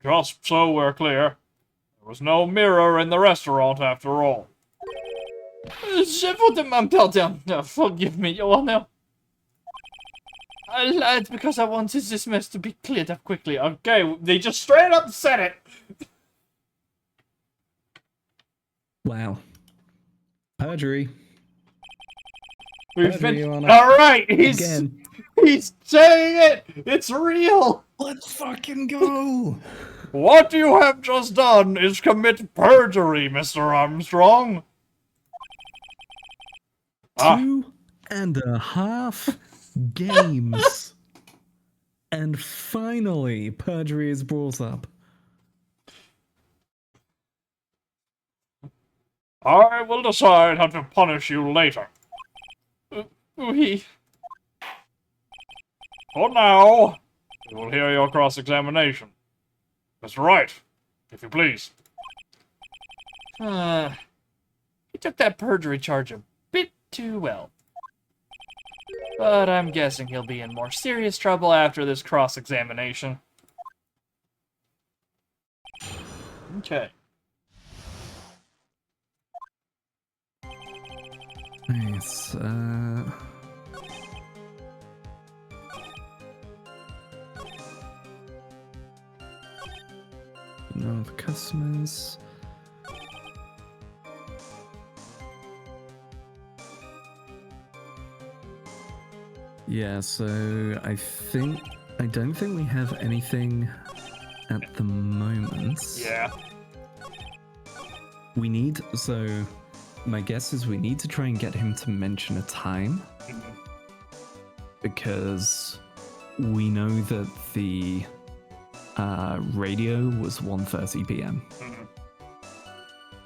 Just so we're clear, there was no mirror in the restaurant after all. Je vous demande pardon. Forgive me, Your Honor. I lied because I wanted this mess to be cleared up quickly. Okay, they just straight up said it! Wow. Perjury. We've Perjury, been... Your Honor. Alright, Again. he's saying it! It's real! Let's fucking go! What you have just done is commit perjury, Mr. Armstrong. 2.5 games. And finally, perjury is brought up. I will decide how to punish you later. Oui. For now, we will hear your cross-examination. Mr. Wright, if you please. He took that perjury charge a bit too well. But I'm guessing he'll be in more serious trouble after this cross-examination. Okay. Nice. No other customers. Yeah, so I don't think we have anything at the moment. Yeah. So my guess is we need to try and get him to mention a time, because we know that the radio was 1:30 p.m.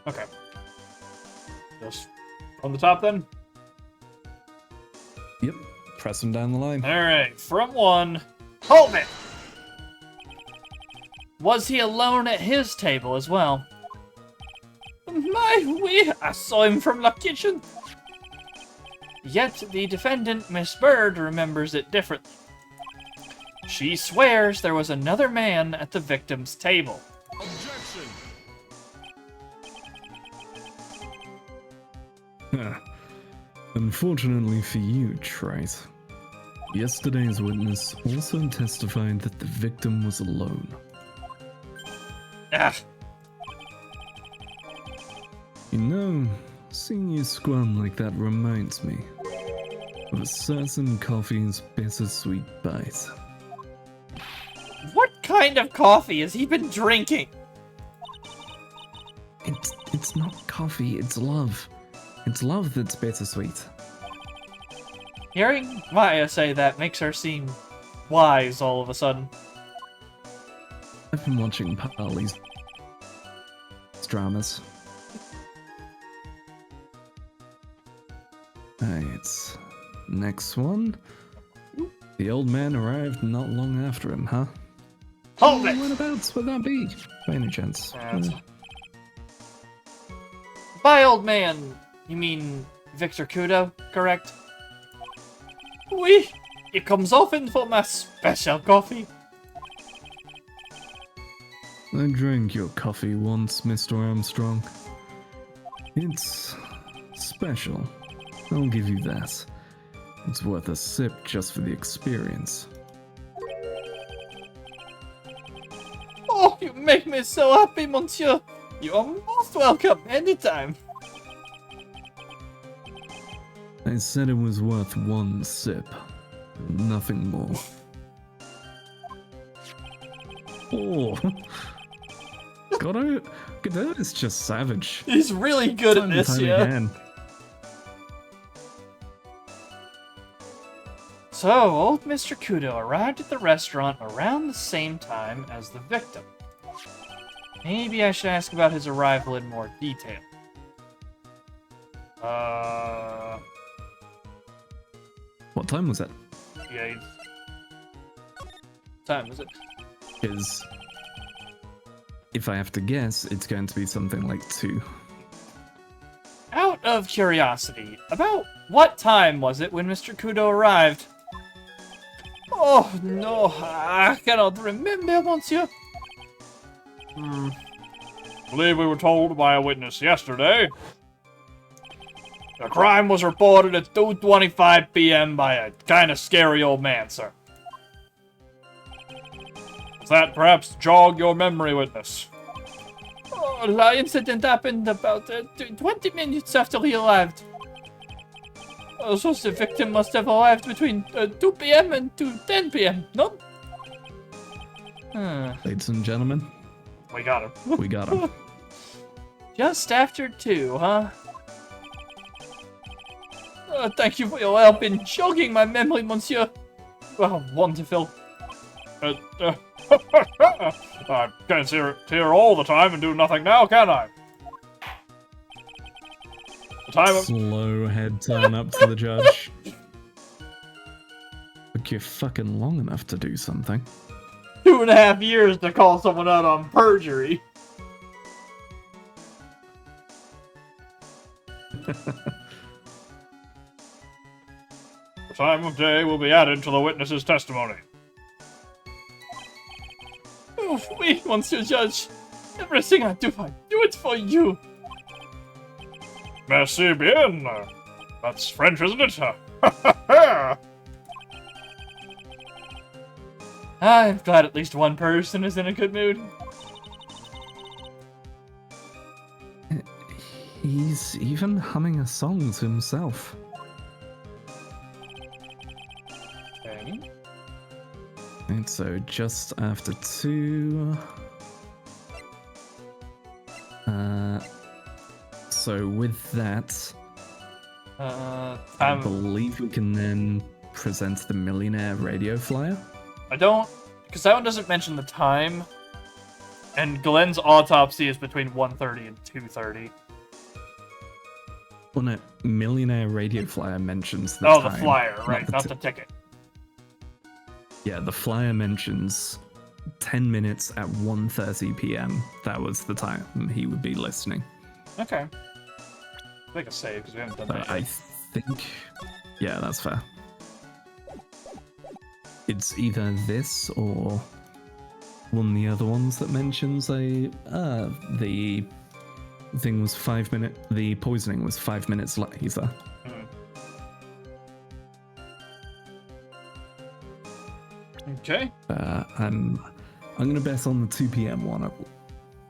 Okay. Just on the top then? Yep, press him down the line. Alright, from 1. Hold it! Was he alone at his table as well? I saw him from the kitchen. Yet the defendant, Miss Bird, remembers it differently. She swears there was another man at the victim's table. Objection. Unfortunately for you, Wright, yesterday's witness also testified that the victim was alone. Ah, You know, seeing you squirm like that reminds me of a certain coffee's bittersweet bite. what kind of coffee has he been drinking? It's not coffee, it's love. It's love that's bittersweet. Hearing Maya say that makes her seem wise all of a sudden. I've been watching Parley's dramas. Alright, next one. The old man arrived not long after him, huh? Hold it! Whereabouts would that be, by any chance? By old man, you mean Victor Kudo, correct? Oui, he comes often for my special coffee. I drank your coffee once, Mr. Armstrong. It's special. I'll give you that. It's worth a sip just for the experience. Oh, you make me so happy, monsieur. You are most welcome anytime. I said it was worth one sip. Nothing more. Oh! Godot is just savage. He's really good at Time and this, time yeah. again. So, old Mr. Kudo arrived at the restaurant around the same time as the victim. Maybe I should ask about his arrival in more detail. What time was it? Yeah. Time is it? Because if I have to guess, it's going to be something like 2. Out of curiosity, about what time was it when Mr. Kudo arrived? Oh, no, I cannot remember, monsieur. Believe we were told by a witness yesterday. The crime was reported at 2:25 p.m. by a kind of scary old man, sir. Does that perhaps jog your memory, witness? Oh, the incident happened about 20 minutes after he arrived. So the victim must have arrived between 2 p.m. and 10 p.m., no? Ladies and gentlemen, We got him. we got him. Just after 2, huh? Thank you for your help in jogging my memory, monsieur. Well, wonderful. I can't sit here all the time and do nothing now, can I? The time of... Slow head turn up to the judge. Took you fucking long enough to do something. 2.5 years to call someone out on perjury. The time of day will be added to the witness's testimony. Oh, oui, monsieur judge. Everything I do it for you. Merci bien. That's French, isn't it? I'm glad at least one person is in a good mood. He's even humming a song to himself. Okay. And so just after 2. So with that, I believe we can then present the Millionaire Radio Flyer. I don't, because that one doesn't mention the time, and Glenn's autopsy is between 1:30 and 2:30. Well, no, Millionaire Radio Flyer mentions the Oh, time. the flyer, right, not the the ticket. Yeah, the flyer mentions 10 minutes at 1:30 p.m. That was the time he would be listening. Okay. Make a save, because we haven't done that yet. I think... Yeah, that's fair. It's either this or one of the other ones that mentions the thing was 5 minutes... The poisoning was 5 minutes later. Okay. I'm going to bet on the 2 p.m. one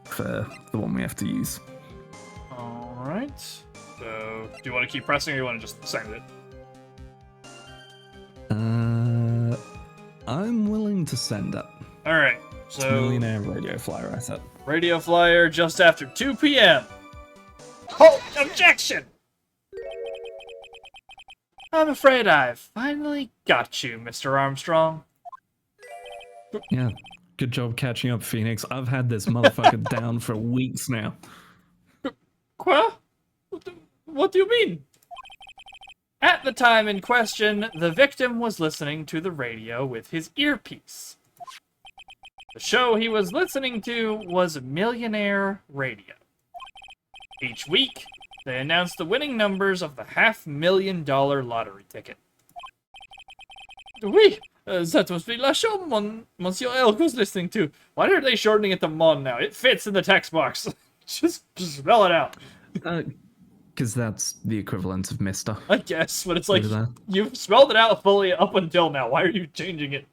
for the one we have to use. Alright. So, do you want to keep pressing or you want to just send it? I'm willing to send it. Alright, It's so... Millionaire Radio Flyer, I said. Radio flyer just after 2 p.m. Oh, objection! I'm afraid I've finally got you, Mr. Armstrong. Yeah, good job catching up, Phoenix. I've had this motherfucker down for weeks now. Quoi? What do you mean? At the time in question, the victim was listening to the radio with his earpiece. The show he was listening to was Millionaire Radio. Each week, they announced the winning numbers of the $500,000 lottery ticket. Oui, that must be la show Monsieur Elk was listening to. Why are they shortening it to Mon now? It fits in the text box. just spell it out. Because that's the equivalent of Mister. I guess, but it's like, Over there. you've spelled it out fully up until now. Why are you changing it?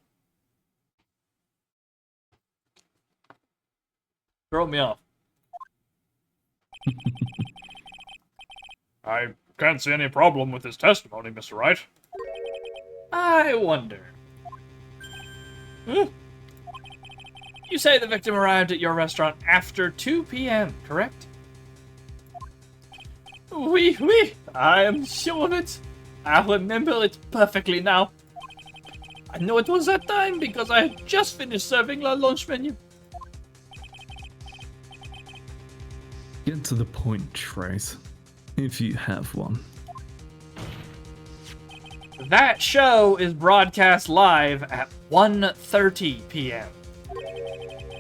Throw me off. I can't see any problem with his testimony, Mr. Wright. I wonder. You say the victim arrived at your restaurant after 2 p.m., correct? Oui, oui, I am sure of it. I remember it perfectly now. I know it was that time because I had just finished serving the lunch menu. Get to the point, Trace. If you have one. That show is broadcast live at 1:30 p.m.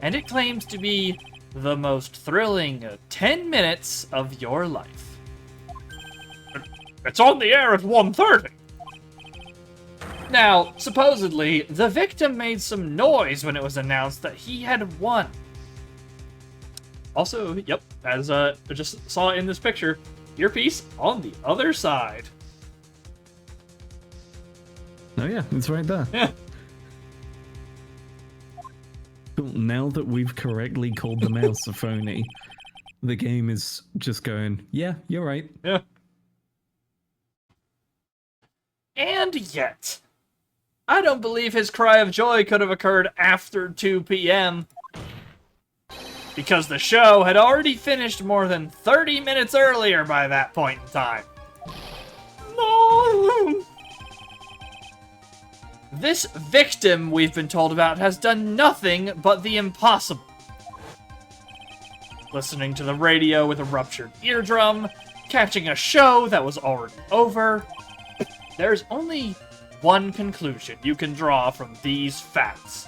And it claims to be the most thrilling 10 minutes of your life. It's on the air at 1:30. Now, supposedly, the victim made some noise when it was announced that he had won. Also, yep, as I just saw in this picture, earpiece on the other side. Oh yeah, it's right there. Yeah. Cool. Now that we've correctly called the mouse a phony, the game is just going, yeah, you're right. Yeah. And yet, I don't believe his cry of joy could have occurred after 2 p.m. because the show had already finished more than 30 minutes earlier by that point in time. No! This victim we've been told about has done nothing but the impossible. Listening to the radio with a ruptured eardrum, catching a show that was already over. There's only one conclusion you can draw from these facts.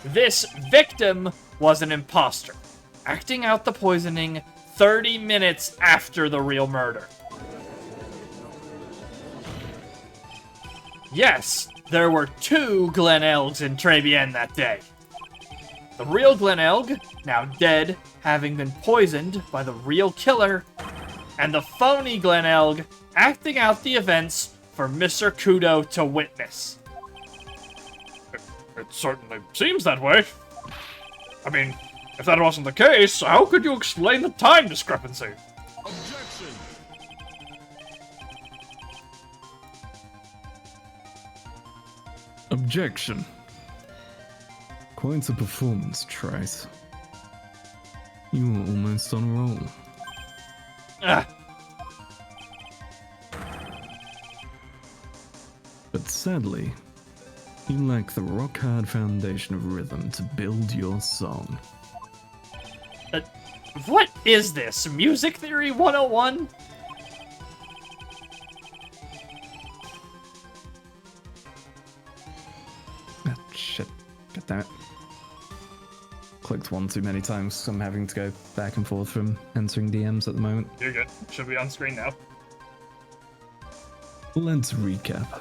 This victim was an imposter, acting out the poisoning 30 minutes after the real murder. Yes, there were 2 Glen Elgs in Tribulations that day. The real Glen Elg, now dead, having been poisoned by the real killer, and the phony Glen Elg acting out the events for Mr. Kudo to witness. It certainly seems that way. I mean, if that wasn't the case, how could you explain the time discrepancy? Objection. Objection. Quite a performance, Trice. You were almost on a roll. Ah, But sadly, you lack the rock-hard foundation of rhythm to build your song. what is this? Music Theory 101? Ah, shit. Get that. Clicked one too many times, so I'm having to go back and forth from entering DMs at the moment. You're good. Should be on screen now. Let's recap.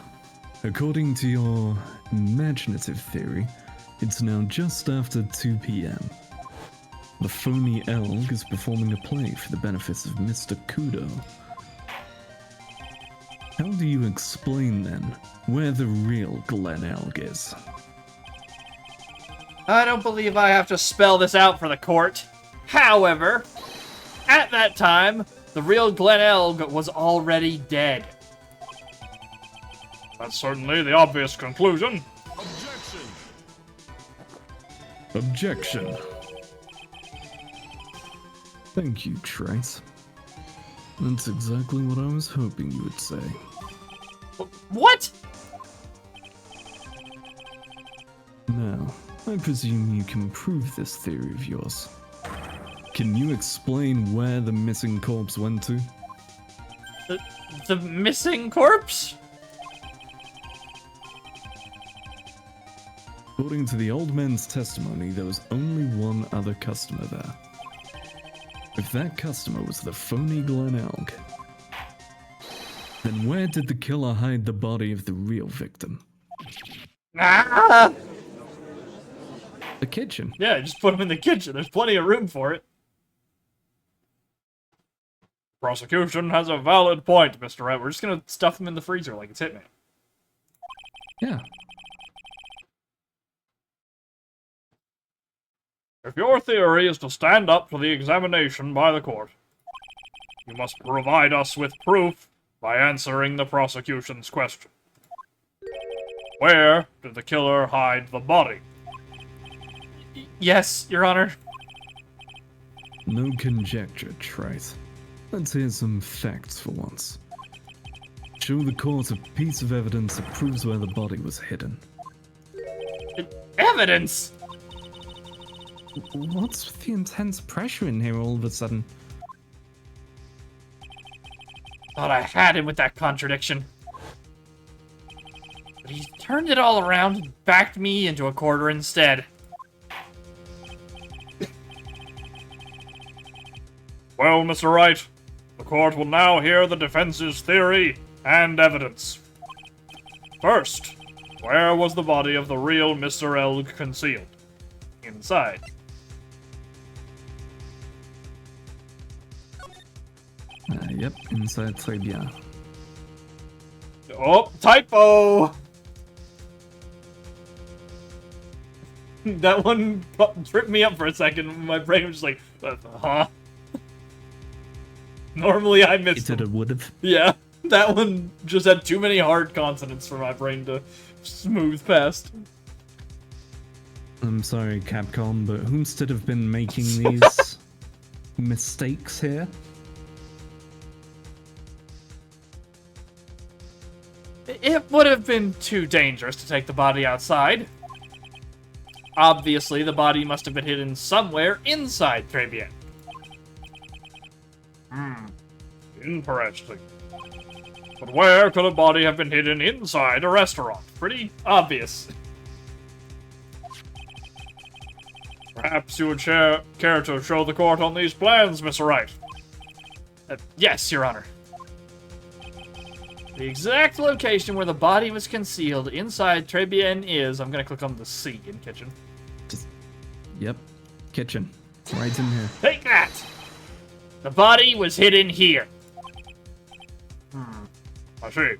According to your imaginative theory, it's now just after 2 p.m. The phony Elg is performing a play for the benefits of Mr. Kudo. How do you explain, then, where the real Glen Elg is? I don't believe I have to spell this out for the court. However, at that time, the real Glen Elg was already dead. That's certainly the obvious conclusion. Objection. Objection. Thank you, Trice. That's exactly what I was hoping you would say. What? Now, I presume you can prove this theory of yours. Can you explain where the missing corpse went to? The missing corpse? According to the old man's testimony, there was only one other customer there. If that customer was the phony Glen Elg, then where did the killer hide the body of the real victim? Ah! The kitchen. Yeah, just put him in the kitchen. There's plenty of room for it. Prosecution has a valid point, Mr. Wright. We're just gonna stuff him in the freezer like it's Hitman. Yeah. If your theory is to stand up to the examination by the court, you must provide us with proof by answering the prosecution's question. Where did the killer hide the body? Yes, Your Honor. No conjecture, Trice. Let's hear some facts for once. Show the court a piece of evidence that proves where the body was hidden. Evidence? What's with the intense pressure in here all of a sudden? Thought I had him with that contradiction. But he turned it all around and backed me into a quarter instead. Well, Mr. Wright, the court will now hear the defense's theory and evidence. First, where was the body of the real Mr. Elg concealed? Inside. Yep, inside Tribia. Oh, typo! That one tripped me up for a second. My brain was just like, huh? Normally I miss It said them. it would have. Yeah, that one just had too many hard consonants for my brain to smooth past. I'm sorry, Capcom, but whomstead have been making these mistakes here? It would have been too dangerous to take the body outside. Obviously, the body must have been hidden somewhere inside Tribune. Interesting. But where could a body have been hidden inside a restaurant? Pretty obvious. Perhaps you would care to show the court on these plans, Mr. Wright. Yes, Your Honor. The exact location where the body was concealed inside Tribune is... I'm gonna click on the C in kitchen. Yep, kitchen. Right in here. Take that! The body was hidden here. I see.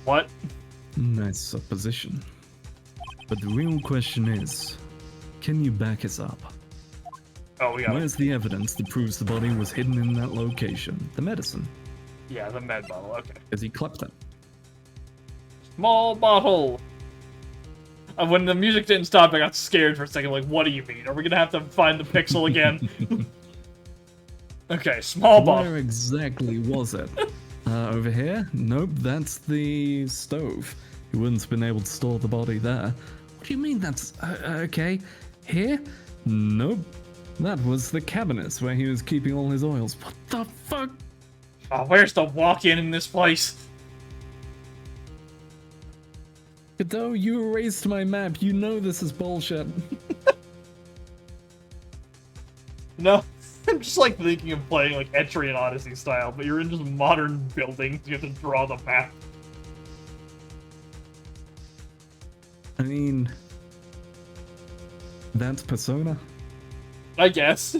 What? Nice supposition. But the real question is, can you back us up? Oh, we got it. Where's the evidence that proves the body was hidden in that location? The medicine. Yeah, the med bottle, okay. Because he clapped it. Small bottle! When the music didn't stop, I got scared for a second, like, what do you mean? Are we gonna have to find the pixel again? Okay, small bottle. Where exactly was it? Over here? Nope, that's the stove. You wouldn't have been able to store the body there. What do you mean that's... okay. Here? Nope. That was the cabinet where he was keeping all his oils. What the fuck? Oh, where's the walk-in in this place? Cadeau, you erased my map. You know this is bullshit. No, I'm just like thinking of playing like Etrian Odyssey style, but you're in just modern buildings. You have to draw the map. I mean... that's Persona. I guess.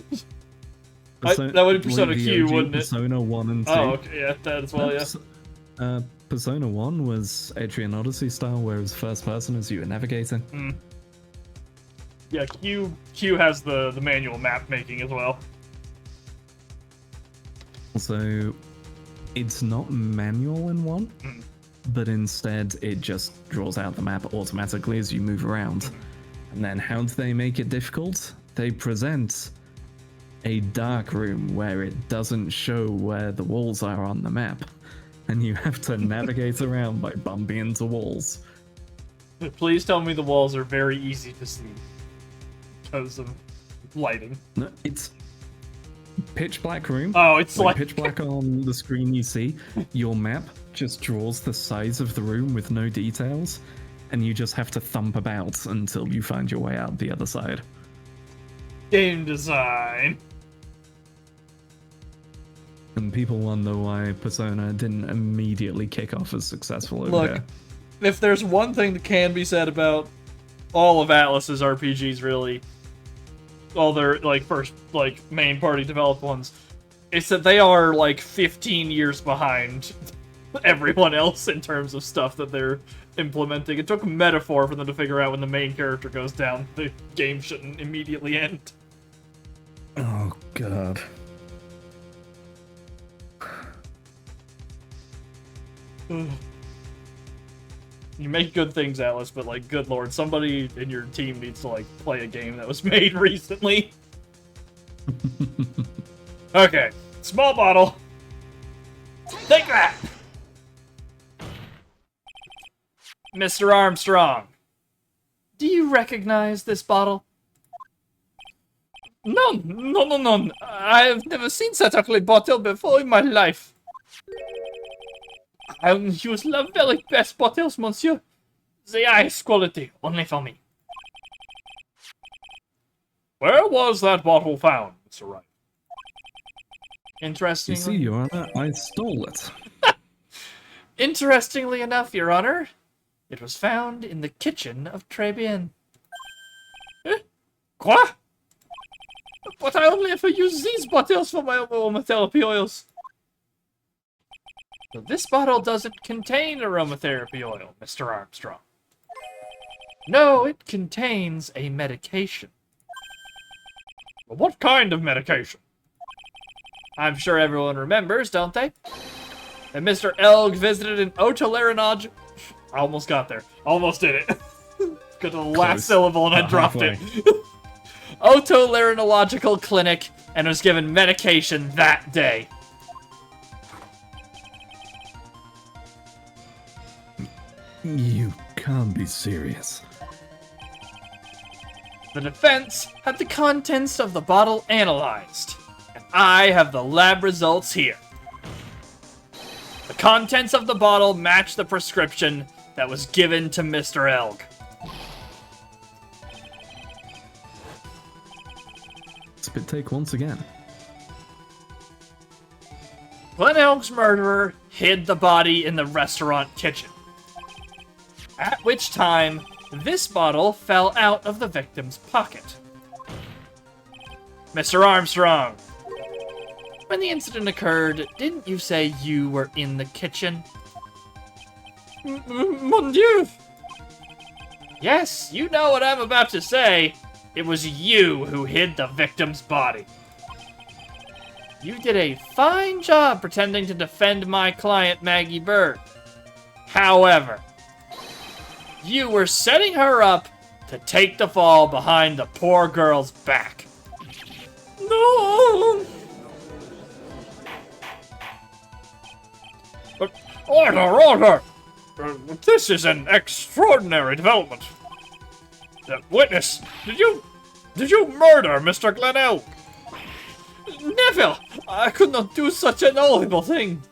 That would be Persona like the Q, OG wouldn't it? Persona 1 and 2. Oh, okay, yeah, that as well, yeah. Persona 1 was Etrian Odyssey style, where it was first person as you were navigating. Yeah, Q has the manual map making as well. Also, it's not manual in 1, but instead it just draws out the map automatically as you move around. And then how do they make it difficult? They present a dark room where it doesn't show where the walls are on the map. And you have to navigate around by bumping into walls. Please tell me the walls are very easy to see because of lighting. No, it's pitch black room. Oh, it's like pitch black on the screen you see. Your map just draws the size of the room with no details, and you just have to thump about until you find your way out the other side. game design. And people wonder why Persona didn't immediately kick off as successful over Look, here. If there's one thing that can be said about all of Atlus's RPGs, really, all their like first like main party developed ones, it's that they are like 15 years behind everyone else in terms of stuff that they're implementing. It took Metaphor for them to figure out when the main character goes down, the game shouldn't immediately end. Oh god. You make good things, Atlas, but like, good lord, somebody in your team needs to like play a game that was made recently. Okay, small bottle. Take that, Mr. Armstrong. Do you recognize this bottle? No. I have never seen such ugly bottle before in my life. I only use the very best bottles, monsieur. The highest quality, only for me. Where was that bottle found, Mr. Wright? Interesting. You see, Your Honor, I stole it. Interestingly enough, Your Honor, it was found in the kitchen of Tribulations. Quoi? But I only ever use these bottles for my aromatherapy oils. So this bottle doesn't contain aromatherapy oil, Mr. Armstrong. No, it contains a medication. What kind of medication? I'm sure everyone remembers, don't they? That Mr. Elg visited an otolaryngological... I almost got there. Almost did it. Got to the last Close. syllable and I dropped it. Otolaryngological clinic and was given medication that day. You can't be serious. The defense had the contents of the bottle analyzed, and I have the lab results here. The contents of the bottle match the prescription that was given to Mr. Elg. Spit take once again. Glenn Elg's murderer hid the body in the restaurant kitchen. At which time, this bottle fell out of the victim's pocket. Mr. Armstrong, When the incident occurred, didn't you say you were in the kitchen? Mon Dieu! Yes, you know what I'm about to say. It was you who hid the victim's body. You did a fine job pretending to defend my client, Maggie Bird. However, you were setting her up to take the fall behind the poor girl's back. No! Order! This is an extraordinary development. Witness, did you murder Mr. Glenelg? Neville, I could not do such an horrible thing.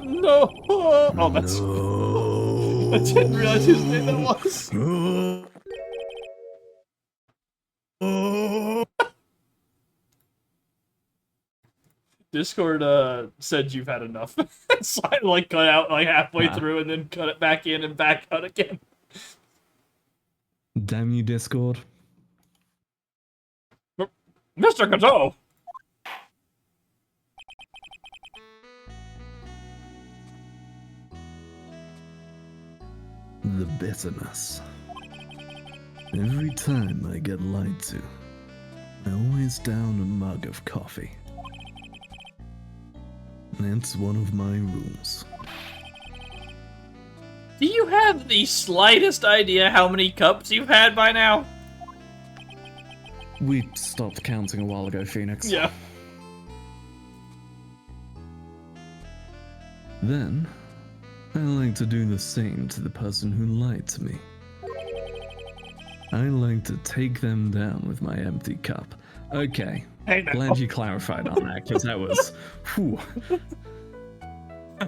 No. Oh, that's. No. I didn't realize whose name that was. Discord said you've had enough. So I like cut out like halfway through and then cut it back in and back out again. Damn you, Discord. Mr. Godot! The bitterness. Every time I get lied to, I always down a mug of coffee. That's one of my rules. Do you have the slightest idea how many cups you've had by now? We stopped counting a while ago, Phoenix. Yeah. Then, I like to do the same to the person who lied to me. I like to take them down with my empty cup. Okay, Hey, now. glad you clarified on that, because that was... Whew.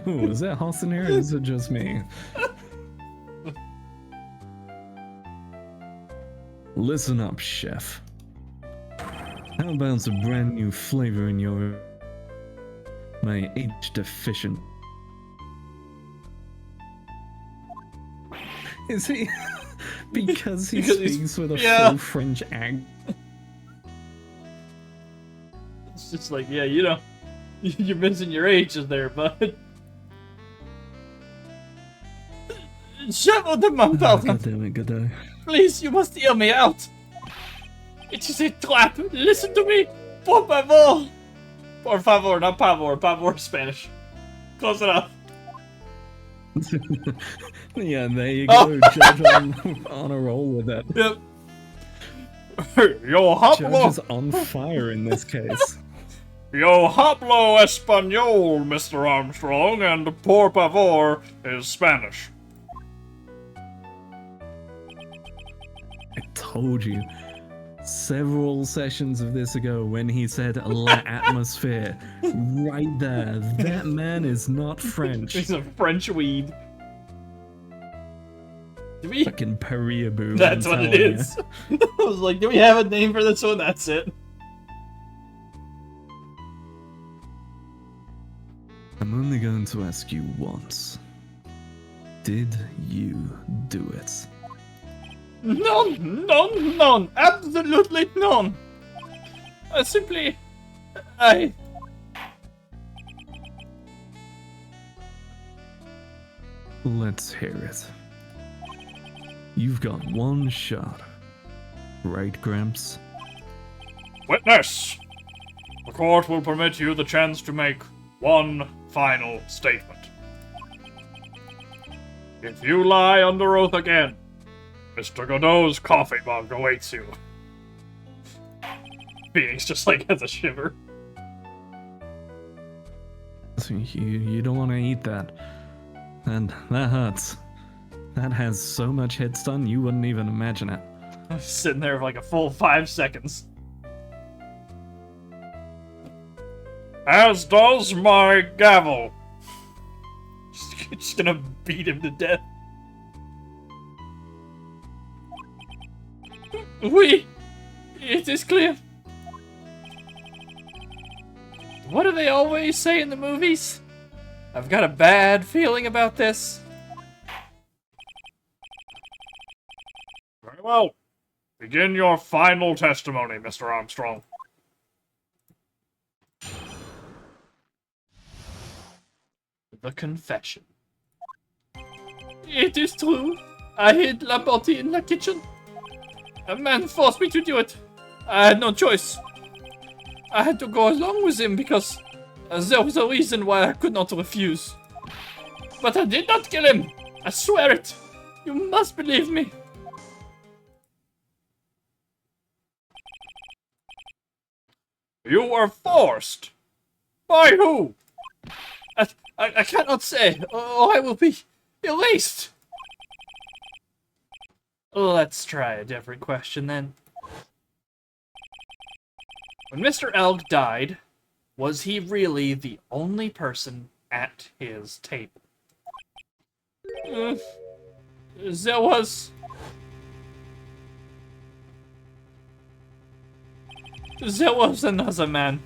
Oh, is that hot in here, or is it just me? Listen up, chef. How about a brand new flavor in your... my H-deficient... Is he... because he Because he's- speaks with a yeah. full French accent? It's just like, yeah, you know, you're missing your H's there, bud. Chef de mon pardon. God damn it, Godot. Please, you must hear me out. It is a trap. Listen to me. Por favor. Por favor, not pavor. Pavor is Spanish. Close enough. Yeah, there you Oh. go. Judge on a roll with it. Yep. Yo Judge hablo, is on fire in this case. yo hablo español, Mr. Armstrong, and por favor is Spanish. I told you several sessions of this ago when he said La Atmosphere. Right there. That man is not French. He's a French weed. Do we? Fucking Pereaboo. That's what it is. I was like, do we have a name for this one? That's it. I'm only going to ask you once. Did you do it? None, none, none, absolutely none. Simply, I... Let's hear it. You've got one shot. Right, Gramps? Witness! The court will permit you the chance to make one final statement. If you lie under oath again, Mr. Godot's coffee mug awaits you. Phoenix just like has a shiver. You don't want to eat that. And that hurts. That has so much head stun, you wouldn't even imagine it. I was sitting there for like a full 5 seconds. As does my gavel. Just gonna beat him to death. Oui, it is clear. What do they always say in the movies? I've got a bad feeling about this. Very well. Begin your final testimony, Mr. Armstrong. the confession. It is true. I hid the body in the kitchen. A man forced me to do it. I had no choice. I had to go along with him because there was a reason why I could not refuse. But I did not kill him. I swear it. You must believe me. You were forced. By who? I cannot say, or I will be erased. Let's try a different question then. When Mr. Elk died, was he really the only person at his table? There was... There was another man.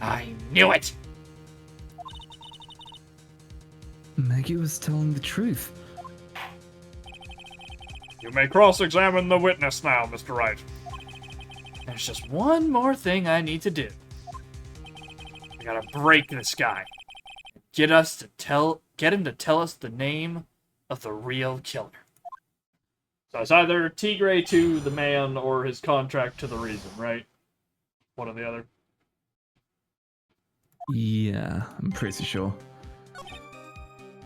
I knew it! Maggie was telling the truth. You may cross-examine the witness now, Mr. Wright. There's just one more thing I need to do. I gotta break this guy. Get him to tell us the name of the real killer. So it's either Tigray to the man or his contract to the reason, right? One or the other. Yeah, I'm pretty sure.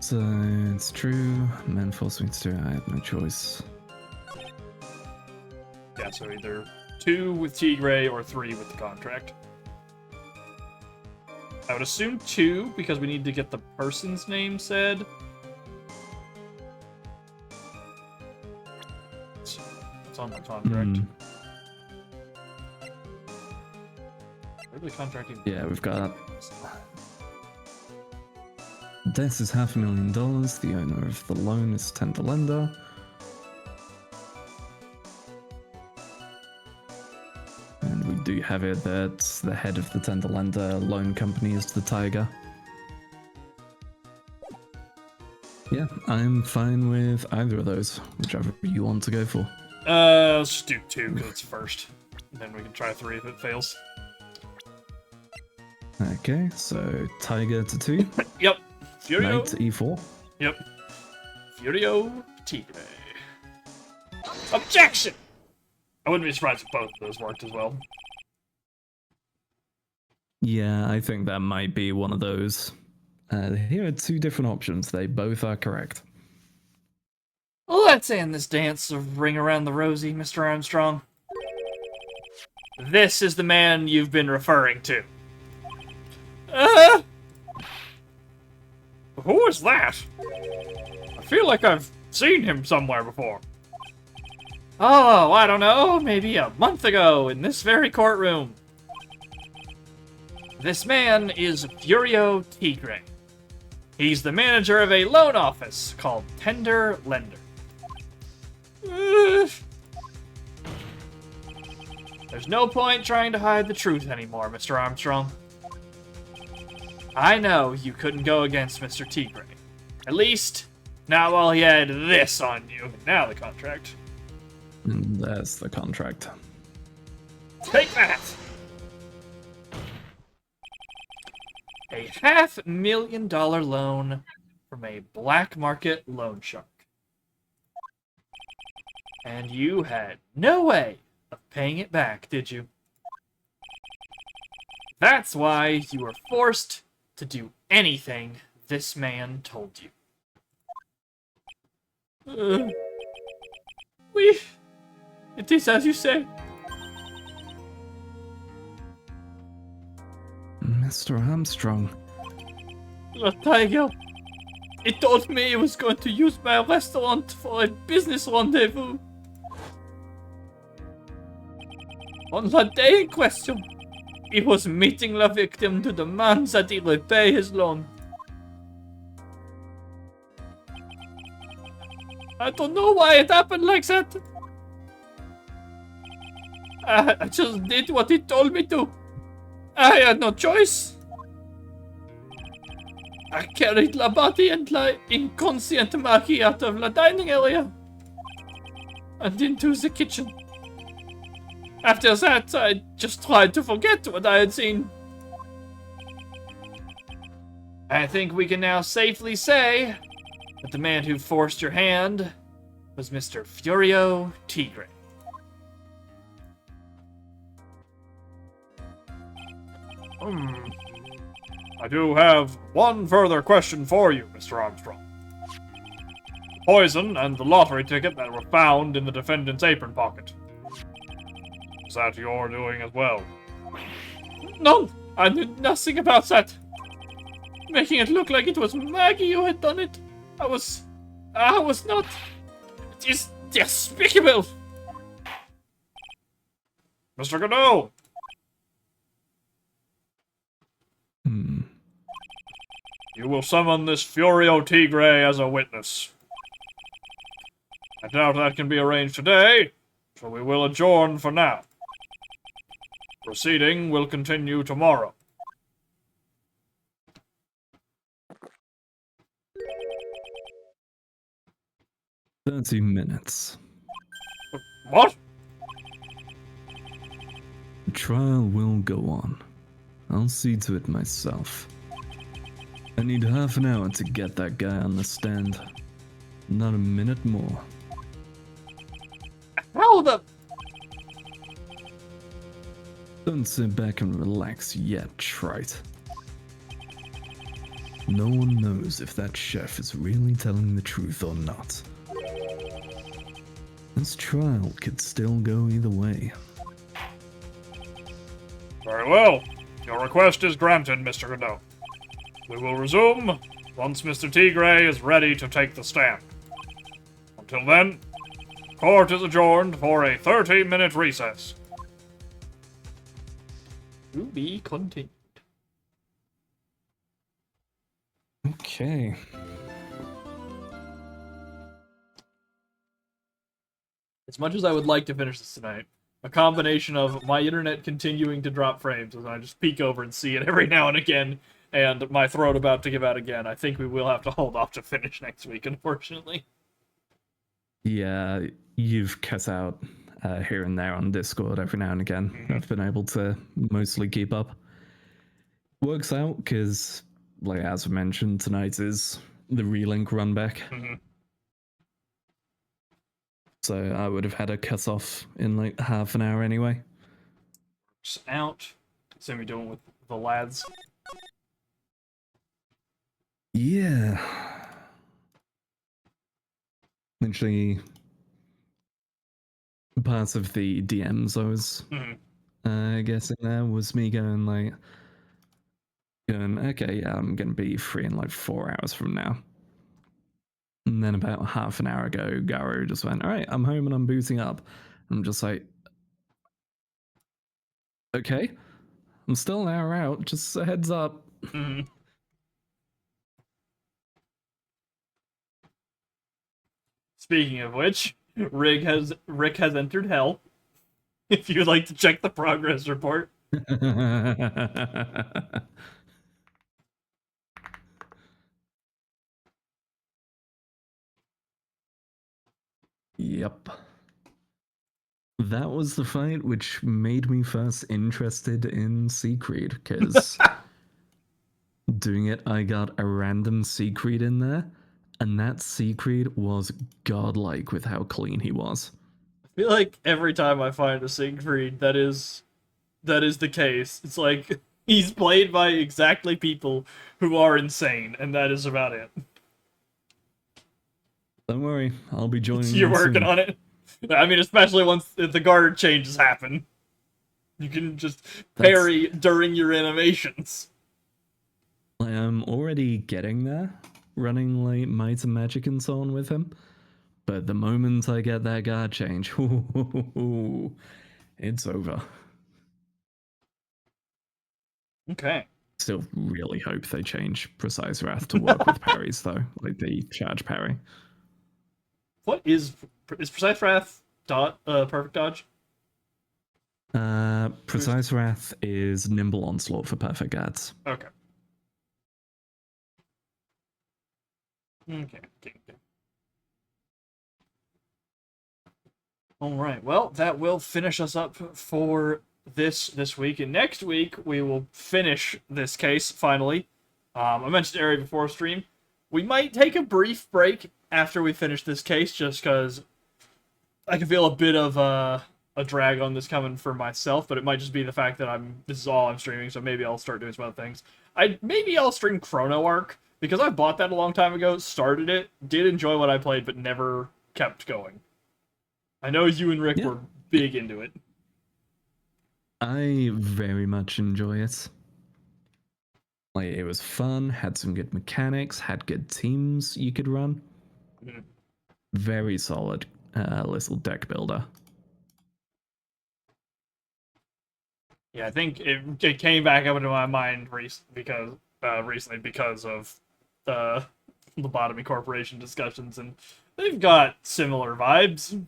So it's true. Man forced me to do it. I had no choice. Yeah, so either 2 with Tigray or 3 with the contract. I would assume 2 because we need to get the person's name said. It's on the contract. Where the contracting? Yeah, we've got. Debt is $500,000. The owner of the loan is tender lender. And we do have it that the head of the tender lender loan company is the Tiger. Yeah, I'm fine with either of those, whichever you want to go for. Let's just do 2 because it's first. And then we can try 3 if it fails. Okay, so Tiger to 2. Yep. Furio. Knight to E4. Yep. Furio Tigray. Objection! I wouldn't be surprised if both of those worked as well. Yeah, I think that might be one of those. Here are 2 different options. They both are correct. Let's end this dance of Ring Around the Rosie, Mr. Armstrong. This is the man you've been referring to. Who is that? I feel like I've seen him somewhere before. Oh, I don't know, maybe a month ago in this very courtroom. This man is Furio Tigray. He's the manager of a loan office called Tender Lender. There's no point trying to hide the truth anymore, Mr. Armstrong. I know you couldn't go against Mr. Tigray. At least, not while he had this on you. Now the contract. And there's the contract. Take that! A $500,000 loan from a black market loan shark. And you had no way of paying it back, did you? That's why you were forced to do anything this man told you. It is as you say. Mr. Armstrong. The tiger. It told me it was going to use my restaurant for a business rendezvous. On the day in question, he was meeting the victim to demand that he repay his loan. I don't know why it happened like that. I just did what he told me to. I had no choice. I carried the body and the inconscient Maki out of the dining area and into the kitchen. After that, I just tried to forget what I had seen. I think we can now safely say that the man who forced your hand was Mr. Furio Tigre. I do have one further question for you, Mr. Armstrong. The poison and the lottery ticket that were found in the defendant's apron pocket. Is that your doing as well? No, I knew nothing about that. Making it look like it was Maggie who had done it. I was not. It is despicable. Mr. Godot! You will summon this Furio Tigre as a witness. I doubt that can be arranged today, so we will adjourn for now. Proceeding will continue tomorrow. "30 minutes. What? The trial will go on. I'll see to it myself. I need half an hour to get that guy on the stand. Not a minute more." How the? "Don't sit back and relax yet, Trite. No one knows if that chef is really telling the truth or not. This trial could still go either way." Very well. Your request is granted, Mr. Godot. We will resume once Mr. Tigre is ready to take the stand. Until then, court is adjourned for a 30-minute recess. To be continued. Okay. As much as I would like to finish this tonight, a combination of my internet continuing to drop frames as I just peek over and see it every now and again, and my throat about to give out again, I think we will have to hold off to finish next week, unfortunately. Yeah, you've cut out here and there on Discord every now and again. I've been able to mostly keep up. Works out because, like as I mentioned, tonight is the relink run back. So I would have had a cut off in like half an hour anyway. Just out. Same we doing with the lads. Yeah. Literally, part of the DMs I was guessing there was me going, okay, yeah, I'm going to be free in like 4 hours from now. And then about half an hour ago, Garu just went, all right, I'm home and I'm booting up. I'm just like, okay, I'm still an hour out, just a heads up. Speaking of which, Rick has entered hell. If you'd like to check the progress report. Yep. That was the fight which made me first interested in Seacreed, because doing it, I got a random Seacreed in there, and that Seacreed was godlike with how clean he was. I feel like every time I find a Siegfried, that is the case. It's like he's played by exactly people who are insane, and that is about it. Don't worry, I'll be joining You're you working soon. on it. I mean, especially once the guard changes happen. You can just parry during your animations. I'm already getting there, running like Might and Magic and so on with him. But the moment I get that guard change, it's over. Okay. Still really hope they change Precise Wrath to work with parries, though, like the charge parry. What is Precise Wrath perfect dodge? Precise Wrath is Nimble Onslaught for perfect guards. Okay. Okay. All right. Well, that will finish us up for this week, and next week we will finish this case finally. I mentioned Area before stream. We might take a brief break after we finish this case, just because I can feel a bit of a drag on this coming for myself, but it might just be the fact that this is all I'm streaming, so maybe I'll start doing some other things. Maybe I'll stream Chrono Arc, because I bought that a long time ago, started it, did enjoy what I played, but never kept going. I know you and Rick were big into it. I very much enjoy it. Like, it was fun, had some good mechanics, had good teams you could run. Mhm. Very solid little deck builder. Yeah, I think it came back up into my mind recently because of Lobotomy Corporation discussions, and they've got similar vibes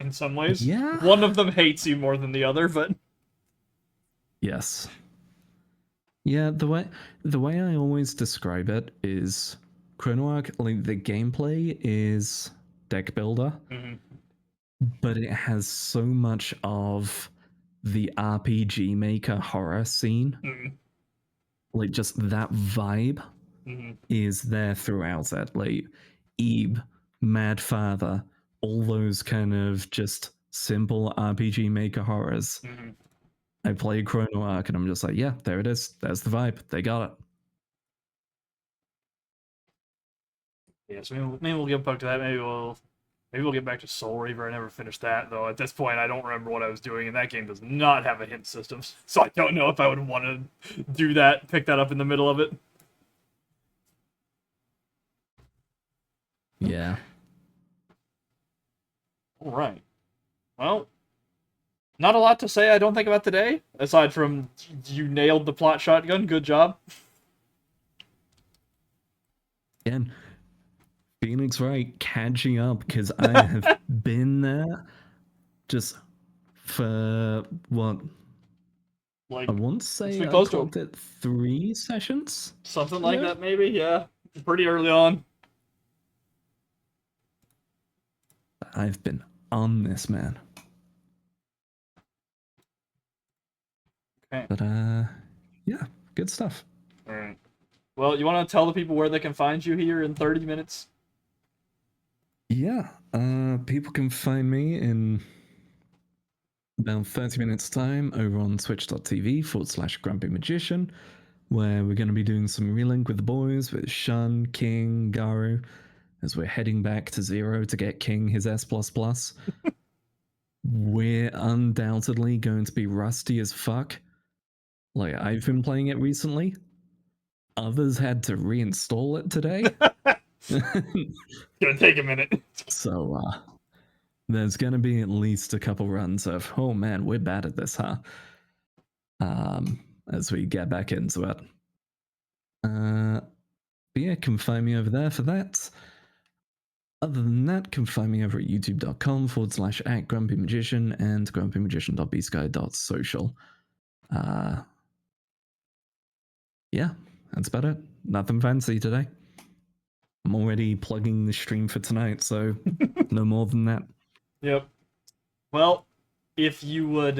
in some ways. Yeah. One of them hates you more than the other, but Yes. Yeah, the way I always describe it is Chrono Arc, like the gameplay is deck builder, but it has so much of the RPG Maker horror scene. Like, just that vibe is there throughout it. Like Ebe, Mad Father, all those kind of just simple RPG Maker horrors. I play Chrono Arc and I'm just like, yeah, there it is. There's the vibe. They got it. yeah. So maybe we'll get back to that. Maybe we'll get back to Soul Reaver. I never finished that though. At this point, I don't remember what I was doing, and that game does not have a hint system, so I don't know if I would want to do that. Pick that up in the middle of it. Yeah. All right. Well, not a lot to say, I don't think, about today, aside from you nailed the plot shotgun. Good job. Again, Phoenix Wright catching up because I have been there just for what? Like, I want to it's say been I close to clocked it 3 sessions. something like Yeah. that, maybe. Yeah, pretty early on. I've been on this, man. Okay. But yeah, good stuff. All right. Well, you want to tell the people where they can find you here in 30 minutes? Yeah, people can find me in about 30 minutes time over on twitch.tv/Grumpy Magician, where we're going to be doing some relink with the boys, with Shun, King, Garu, as we're heading back to Zero to get King his S++. We're undoubtedly going to be rusty as fuck. Like, I've been playing it recently. Others had to reinstall it today. Gonna take a minute. So, there's going to be at least a couple runs of, oh man, we're bad at this, huh? As we get back into it. But yeah, can find me over there for that. Other than that, can find me over at youtube.com/@grumpymagician and grumpymagician.bsky.social. Yeah, that's about it. Nothing fancy today. I'm already plugging the stream for tonight, so no more than that. Yep. Well, if you would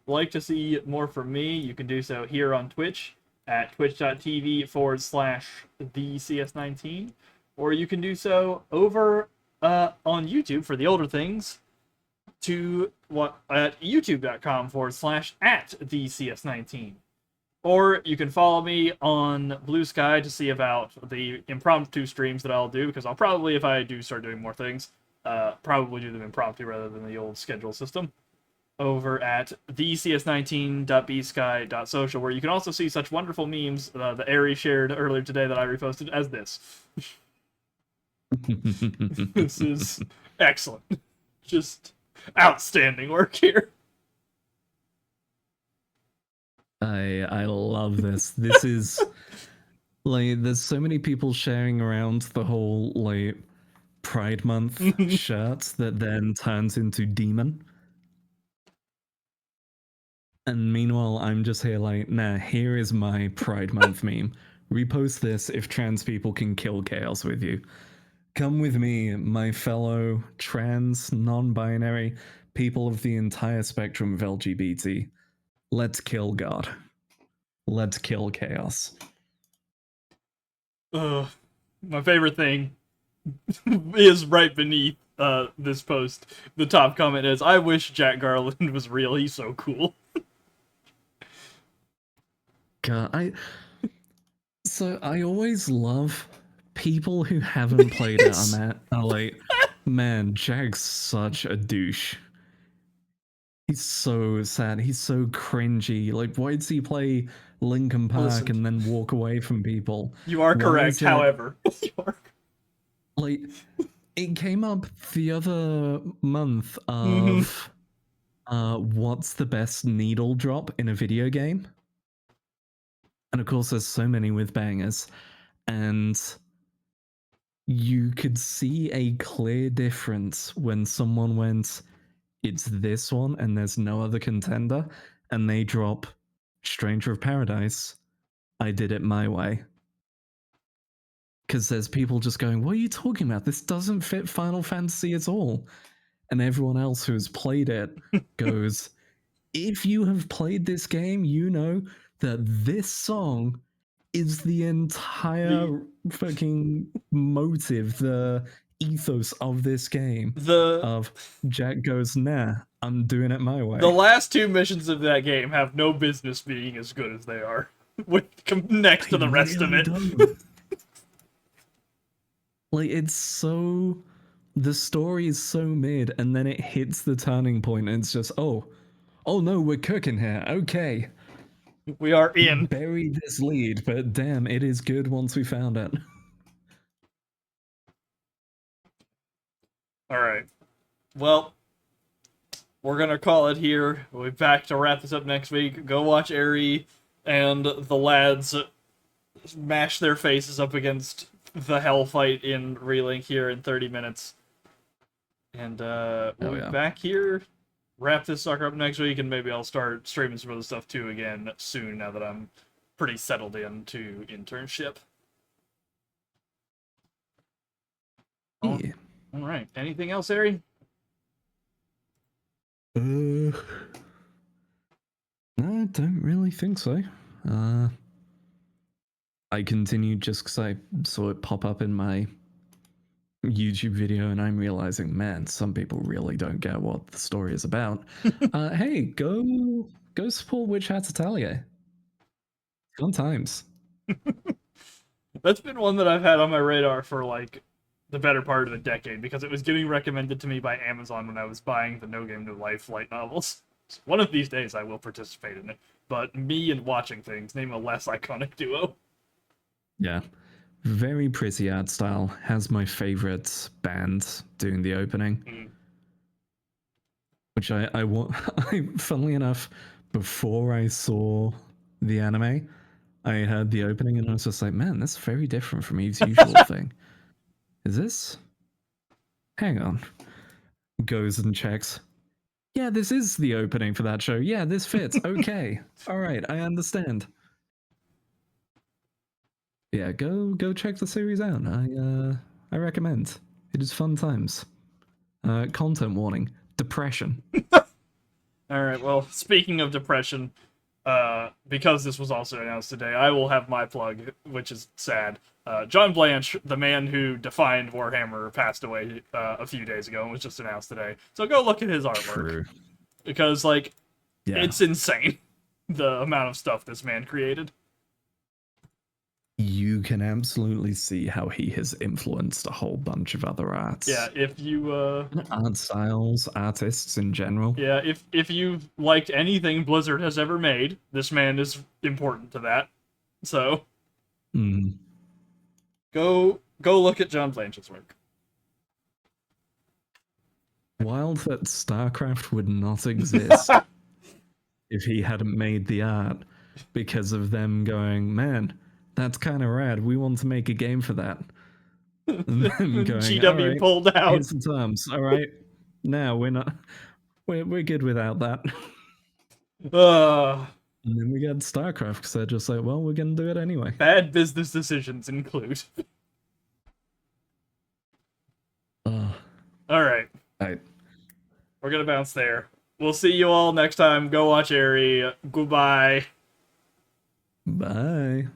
like to see more from me, you can do so here on Twitch at twitch.tv/thecs19, or you can do so over on YouTube for the older things at youtube.com/@thecs19. Or you can follow me on Blue Sky to see about the impromptu streams that I'll do, because I'll probably, if I do start doing more things, probably do them impromptu rather than the old schedule system, over at thecs19.bsky.social, where you can also see such wonderful memes that Ari shared earlier today that I reposted as this. This is excellent. Just outstanding work here. I love this. This is like, there's so many people sharing around the whole like Pride Month shirts that then turns into demon. And meanwhile, I'm just here like, nah, here is my Pride Month meme. Repost this if trans people can kill chaos with you. Come with me, my fellow trans, non-binary, people of the entire spectrum of LGBT. Let's kill God. Let's kill chaos. My favorite thing is right beneath this post. The top comment is, "I wish Jack Garland was real. He's so cool." God, I always love people who haven't played it are like, man, Jack's such a douche. He's so sad. He's so cringy. Like, why does he play Linkin Park Listen. and then walk away from people? You are Why correct, is it- however. like, it came up the other month of what's the best needle drop in a video game? And of course, there's so many with bangers. And you could see a clear difference when someone went, it's this one and there's no other contender, and they drop Stranger of Paradise. I did it my way. Because there's people just going, what are you talking about? This doesn't fit Final Fantasy at all. And everyone else who's played it goes, if you have played this game, you know that this song is the entire fucking motive, the ethos of this game. Of Jack goes, nah, I'm doing it my way. The last two missions of that game have no business being as good as they are, next to the rest of it. Like, it's so... The story is so mid, and then it hits the turning point, and it's just, oh no, we're cooking here, okay. We are in. Buried this lead, but damn, it is good once we found it. Alright. Well, we're gonna call it here. We'll be back to wrap this up next week. Go watch Aerie and the lads mash their faces up against the hell fight in Relink here in 30 minutes. And we'll be back here, wrap this sucker up next week, and maybe I'll start streaming some other stuff too again soon now that I'm pretty settled into internship. Yeah. Alright. Anything else, Ari? No, I don't really think so. I continued just because I saw it pop up in my YouTube video, and I'm realizing, man, some people really don't get what the story is about. Hey, go support Witch Hat's Atelier. Fun times. That's been one that I've had on my radar for like the better part of a decade because it was getting recommended to me by Amazon when I was buying the No Game No Life light novels. So one of these days I will participate in it, but me and watching things, name a less iconic duo. Yeah. Very pretty art style. Has my favorite band doing the opening. Which I want. Funnily enough, before I saw the anime, I heard the opening and I was just like, man, that's very different from his usual thing. Is this? Hang on. Goes and checks. Yeah, this is the opening for that show. Yeah, this fits. Okay. All right, I understand. Yeah, go check the series out. I recommend. It is fun times. Content warning: depression. All right. Well, speaking of depression, because this was also announced today, I will have my plug, which is sad. John Blanche, the man who defined Warhammer, passed away a few days ago and was just announced today. So go look at his artwork. True. Because like, Yeah. it's insane the amount of stuff this man created. You can absolutely see how he has influenced a whole bunch of other arts. Yeah, if you art styles, artists in general. yeah, if you liked anything Blizzard has ever made, this man is important to that. So go look at John Blanche's work. Wild that StarCraft would not exist if he hadn't made the art, because of them going, man, that's kind of rad. We want to make a game for that. And them going, GW right, pulled out. here's the terms. All right, now we're good without that. And then we get StarCraft because they're just like, well, we're gonna do it anyway. Bad business decisions include. All right. We're gonna bounce there. We'll see you all next time. Go watch Aerie. Goodbye. Bye.